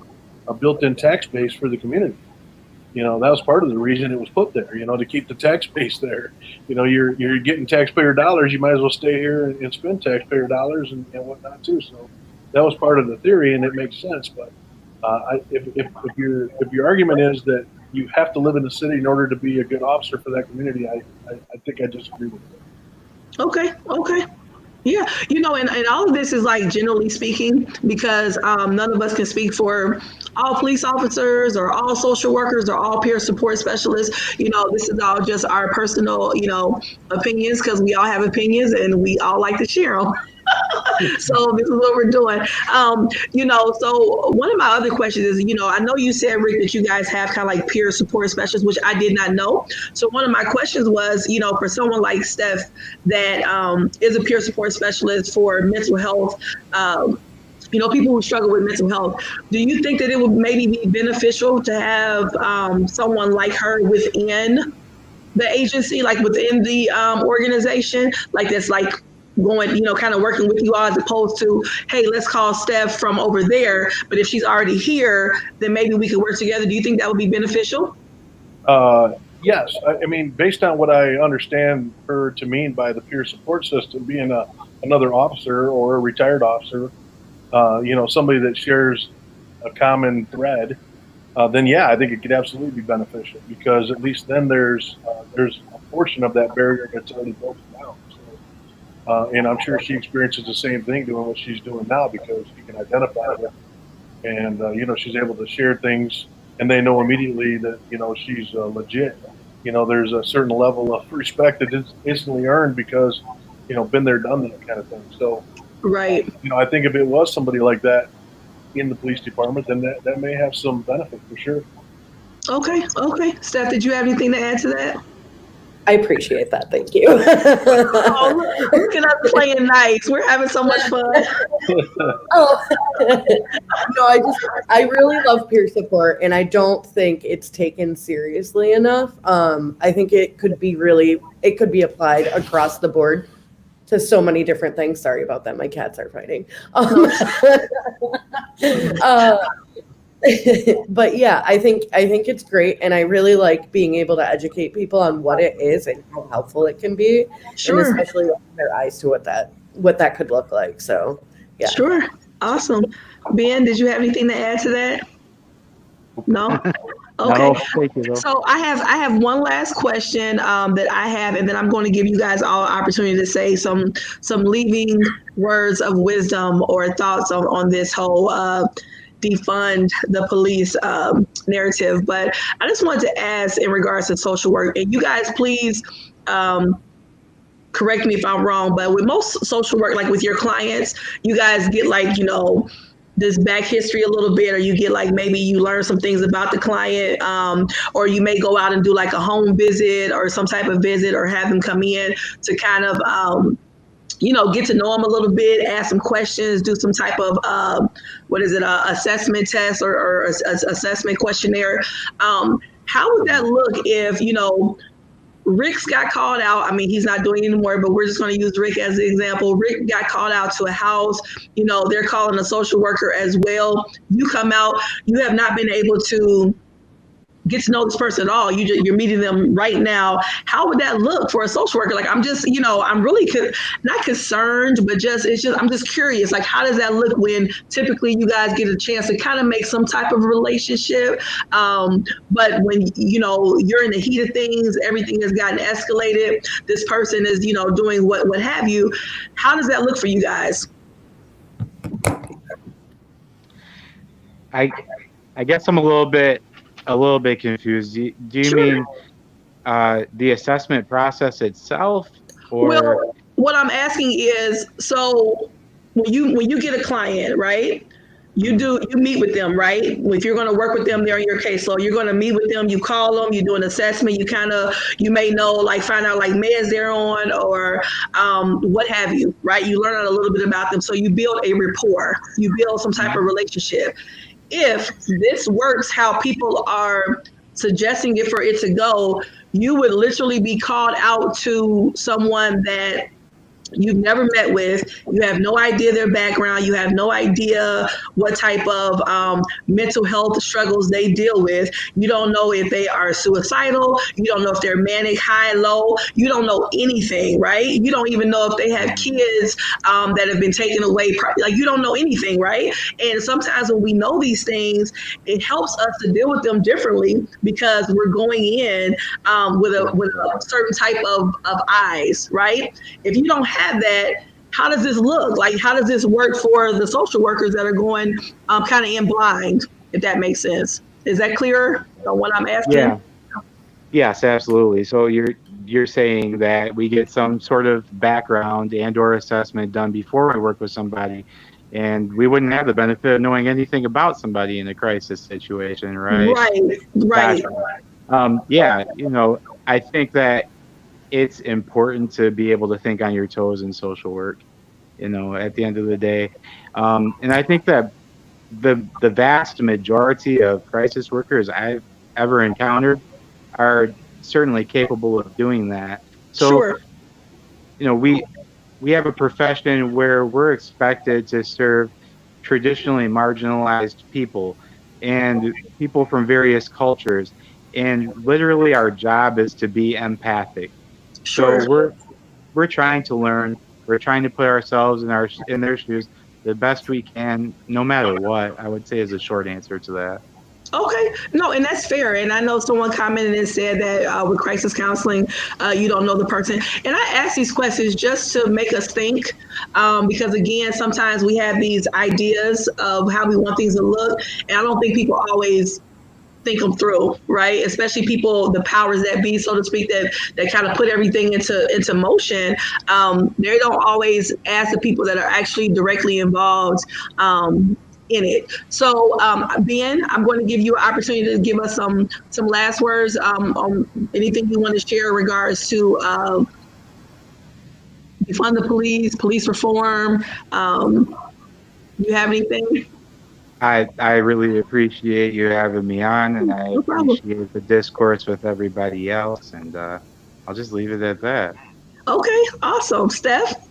built-in tax base for the community. You know, that was part of the reason it was put there, you know, to keep the tax base there. You know, you're getting taxpayer dollars, you might as well stay here and spend taxpayer dollars and whatnot too. So that was part of the theory, and it makes sense. But if your argument is that you have to live in the city in order to be a good officer for that community, I think I disagree with that. Okay. Yeah, you know, and all of this is like generally speaking, because none of us can speak for all police officers or all social workers or all peer support specialists. You know, this is all just our personal, you know, opinions, because we all have opinions and we all like to share them. So this is what we're doing. You know, so one of my other questions is, you know, I know you said, Rick, that you guys have kind of like peer support specialists, which I did not know. So one of my questions was, you know, for someone like Steph that is a peer support specialist for mental health, you know, people who struggle with mental health, do you think that it would maybe be beneficial to have someone like her within the agency, like within the organization, like that's like going, kind of working with you all as opposed to, hey, let's call Steph from over there. But if she's already here, then maybe we could work together. Do you think that would be beneficial? Yes. I mean, based on what I understand her to mean by the peer support system, being another officer or a retired officer, somebody that shares a common thread, then yeah, I think it could absolutely be beneficial, because at least then there's a portion of that barrier that's already broken down. So, and I'm sure she experiences the same thing doing what she's doing now, because you can identify her, and she's able to share things, and they know immediately that she's legit. There's a certain level of respect that is instantly earned because been there, done that kind of thing. So Right. I think if it was somebody like that in the police department, then that may have some benefit for sure. Okay. Steph, did you have anything to add to that? I appreciate that. Thank you. Oh, look at us playing nice. We're having so much fun. Oh, no, I really love peer support, and I don't think it's taken seriously enough. I think it could be applied across the board to so many different things. Sorry about that. My cats are fighting. But yeah, I think it's great, and I really like being able to educate people on what it is and how helpful it can be, Sure. and especially open their eyes to what that could look like. So yeah. Sure. Awesome. Ben, did you have anything to add to that? No? Okay. No, thank you, though. So I have one last question that I have, and then I'm going to give you guys all an opportunity to say some leaving words of wisdom or thoughts on this whole defund the police narrative. But I just wanted to ask in regards to social work, and you guys please correct me if I'm wrong, but with most social work, like with your clients, you guys get like, this back history a little bit, or you get like, maybe you learn some things about the client, or you may go out and do like a home visit or some type of visit, or have them come in to kind of, get to know them a little bit, ask some questions, do some type of, assessment test or assessment questionnaire. How would that look if, Rick's got called out? I mean, he's not doing it anymore, but we're just going to use Rick as an example. Rick got called out to a house. They're calling a social worker as well. You come out, you have not been able to get to know this person at all. You're meeting them right now. How would that look for a social worker? Like, I'm just, I'm really not concerned, but I'm just curious. Like, how does that look when typically you guys get a chance to kind of make some type of relationship? But when, you're in the heat of things, everything has gotten escalated. This person is, doing what have you. How does that look for you guys? I guess I'm a little bit confused. Do you Sure. mean the assessment process itself, or? Well, what I'm asking is, so when you get a client, right? You meet with them, right? If you're going to work with them, they're in your case. So you're going to meet with them, you call them, you do an assessment, you may know, like, find out like meds they're on, or what have you, right? You learn a little bit about them. So you build a rapport, you build some type of relationship. If this works how people are suggesting it for it to go, you would literally be called out to someone that you've never met with. You have no idea their background. You have no idea what type of mental health struggles they deal with. You don't know if they are suicidal. You don't know if they're manic, high, low. You don't know anything, right? You don't even know if they have kids that have been taken away. Like, you don't know anything, right? And sometimes when we know these things, it helps us to deal with them differently, because we're going in with a certain type of eyes, right? If you don't have that, how does this look? Like, how does this work for the social workers that are going kind of in blind, if that makes sense? Is that clearer on what I'm asking? Yeah. Yes, absolutely. So you're saying that we get some sort of background and/or assessment done before we work with somebody, and we wouldn't have the benefit of knowing anything about somebody in a crisis situation, right? Right. Gotcha. Yeah, I think that it's important to be able to think on your toes in social work, at the end of the day. And I think that the vast majority of crisis workers I've ever encountered are certainly capable of doing that. So, Sure. we have a profession where we're expected to serve traditionally marginalized people and people from various cultures. And literally our job is to be empathic. So Sure. we're trying to learn, we're trying to put ourselves in their shoes the best we can, no matter what, I would say is a short answer to that. Okay, no, and that's fair. And I know someone commented and said that with crisis counseling, you don't know the person. And I ask these questions just to make us think, because again, sometimes we have these ideas of how we want things to look, and I don't think people always think them through, right? Especially people, the powers that be, so to speak, that kind of put everything into motion. They don't always ask the people that are actually directly involved. In it. So, Ben, I'm going to give you an opportunity to give us some last words on anything you want to share in regards to defund the police reform. You have anything? I really appreciate you having me on, and I No problem. appreciate the discourse with everybody else, and I'll just leave it at that. Okay, awesome. Steph?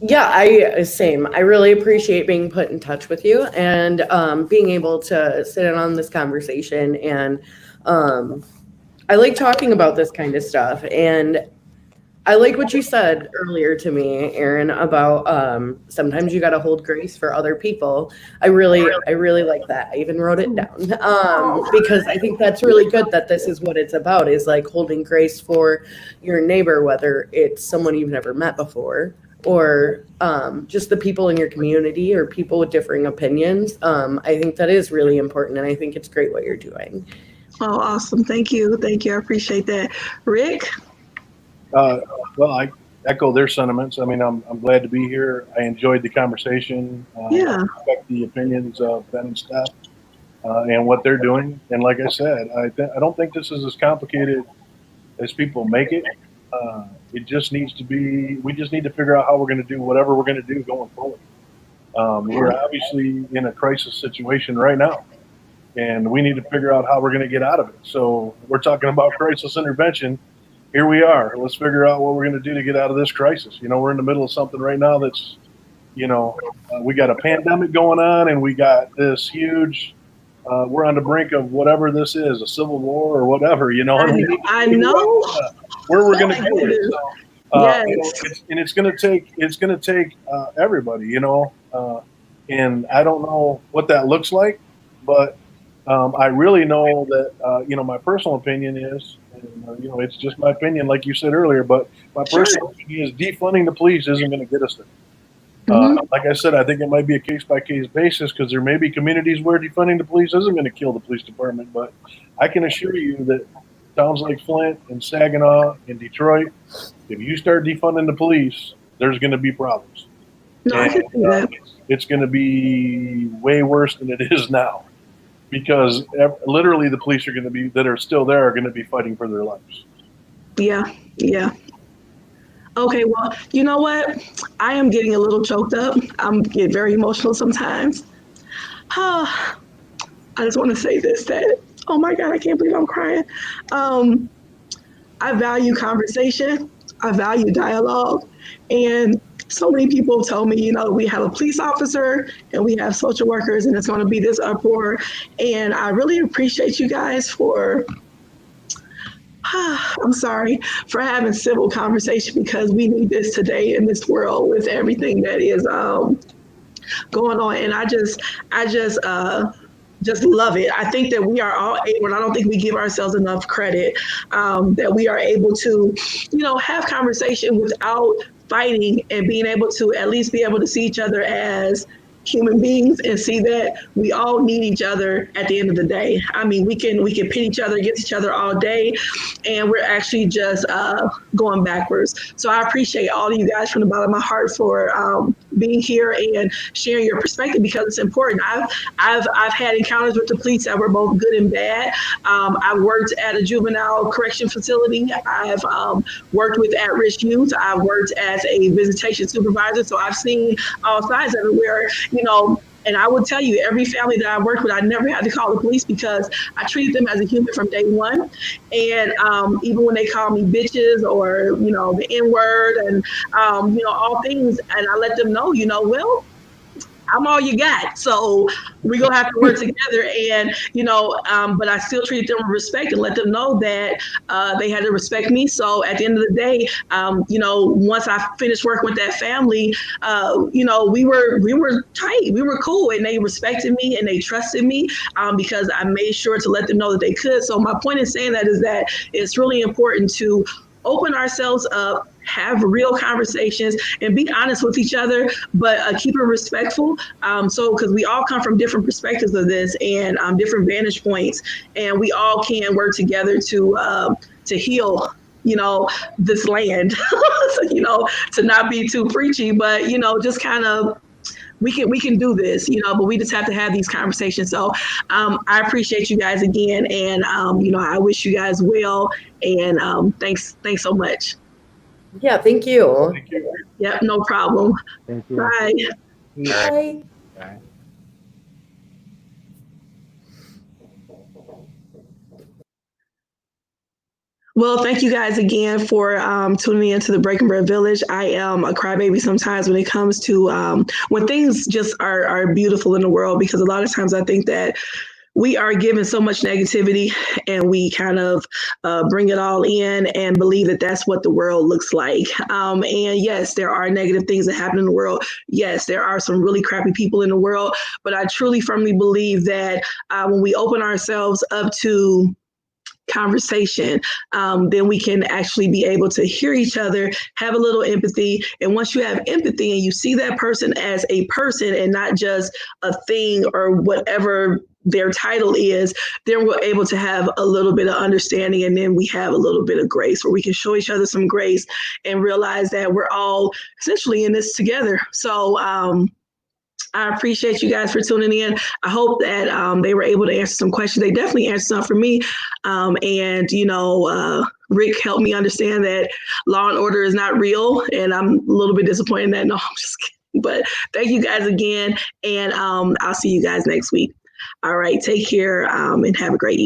Yeah, same. I really appreciate being put in touch with you and being able to sit in on this conversation. And I like talking about this kind of stuff. And I like what you said earlier to me, Aaron, about sometimes you got to hold grace for other people. I really like that. I even wrote it down because I think that's really good that this is what it's about, is like holding grace for your neighbor, whether it's someone you've never met before or just the people in your community or people with differing opinions. I think that is really important, and I think it's great what you're doing. Oh, awesome. Thank you. Thank you. I appreciate that. Rick? Well, I echo their sentiments. I mean, I'm glad to be here. I enjoyed the conversation. Yeah. I respect the opinions of Ben and Steph and what they're doing. And like I said, I don't think this is as complicated as people make it. It just needs to be, we just need to figure out how we're going to do whatever we're going to do going forward. We're obviously in a crisis situation right now, and we need to figure out how we're going to get out of it. So we're talking about crisis intervention. Here we are. Let's figure out what we're going to do to get out of this crisis. You know, we're in the middle of something right now that's, you know, we got a pandemic going on, and we got this huge, we're on the brink of whatever this is, a civil war or whatever, you know. I know. Where we're going to do it. So, Yes. you know, it's going to take everybody, you know, and I don't know what that looks like, but I really know that, you know, my personal opinion is, and, you know, it's just my opinion, like you said earlier, but my personal opinion is defunding the police isn't going to get us there. Like I said, I think it might be a case-by-case basis, because there may be communities where defunding the police isn't going to kill the police department, but I can assure you that towns like Flint and Saginaw and Detroit, if you start defunding the police, there's going to be problems. No, I can see that. It's going to be way worse than it is now, because literally the police are going to be, that are still there, are going to be fighting for their lives. Yeah, yeah. Okay, well, you know what? I am getting a little choked up. I'm getting very emotional sometimes. I just want to say this, that, oh my God, I can't believe I'm crying. I value conversation. I value dialogue. And so many people told me, you know, we have a police officer and we have social workers, and it's going to be this uproar. And I really appreciate you guys for, I'm sorry, for having civil conversation, because we need this today in this world with everything that is going on. And I just love it. I think that we are all able, and I don't think we give ourselves enough credit, that we are able to, you know, have conversation without fighting, and being able to at least be able to see each other as human beings and see that we all need each other at the end of the day. I mean, we can pit each other against each other all day, and we're actually just going backwards. So I appreciate all of you guys from the bottom of my heart for being here and sharing your perspective, because it's important. I've had encounters with the police that were both good and bad. I've worked at a juvenile correction facility. I've worked with at-risk youth. I've worked as a visitation supervisor. So I've seen all sides of it, where, you know, And I will tell you, every family that I worked with, I never had to call the police because I treated them as a human from day one. And even when they call me bitches or, the N word and, all things, and I let them know, well, I'm all you got. So we're going to have to work together. And, but I still treated them with respect and let them know that they had to respect me. So at the end of the day, once I finished working with that family, we were tight. We were cool and they respected me and they trusted me because I made sure to let them know that they could. So my point in saying that is that it's really important to open ourselves up, have real conversations, and be honest with each other, but keep it respectful. Because we all come from different perspectives of this and different vantage points, and we all can work together to heal, this land. To not be too preachy, but just kind of. We can do this, but we just have to have these conversations. So I appreciate you guys again, and I wish you guys well, and thanks so much. Yeah, thank you. Thank you. Yep, no problem. Thank you. Bye. Bye. Bye. Well, thank you guys again for tuning into the Breaking Bread Village. I am a crybaby sometimes when it comes to when things just are beautiful in the world, because a lot of times I think that we are given so much negativity and we kind of bring it all in and believe that that's what the world looks like. And yes, there are negative things that happen in the world. Yes, there are some really crappy people in the world, but I truly firmly believe that when we open ourselves up to conversation, then we can actually be able to hear each other, have a little empathy. And once you have empathy and you see that person as a person and not just a thing or whatever their title is, then we're able to have a little bit of understanding, and then we have a little bit of grace where we can show each other some grace and realize that we're all essentially in this together. So I appreciate you guys for tuning in. I hope that they were able to answer some questions. They definitely answered some for me. Rick helped me understand that law and order is not real. And I'm a little bit disappointed in that. No, I'm just kidding. But thank you guys again. And I'll see you guys next week. All right. Take care and have a great evening.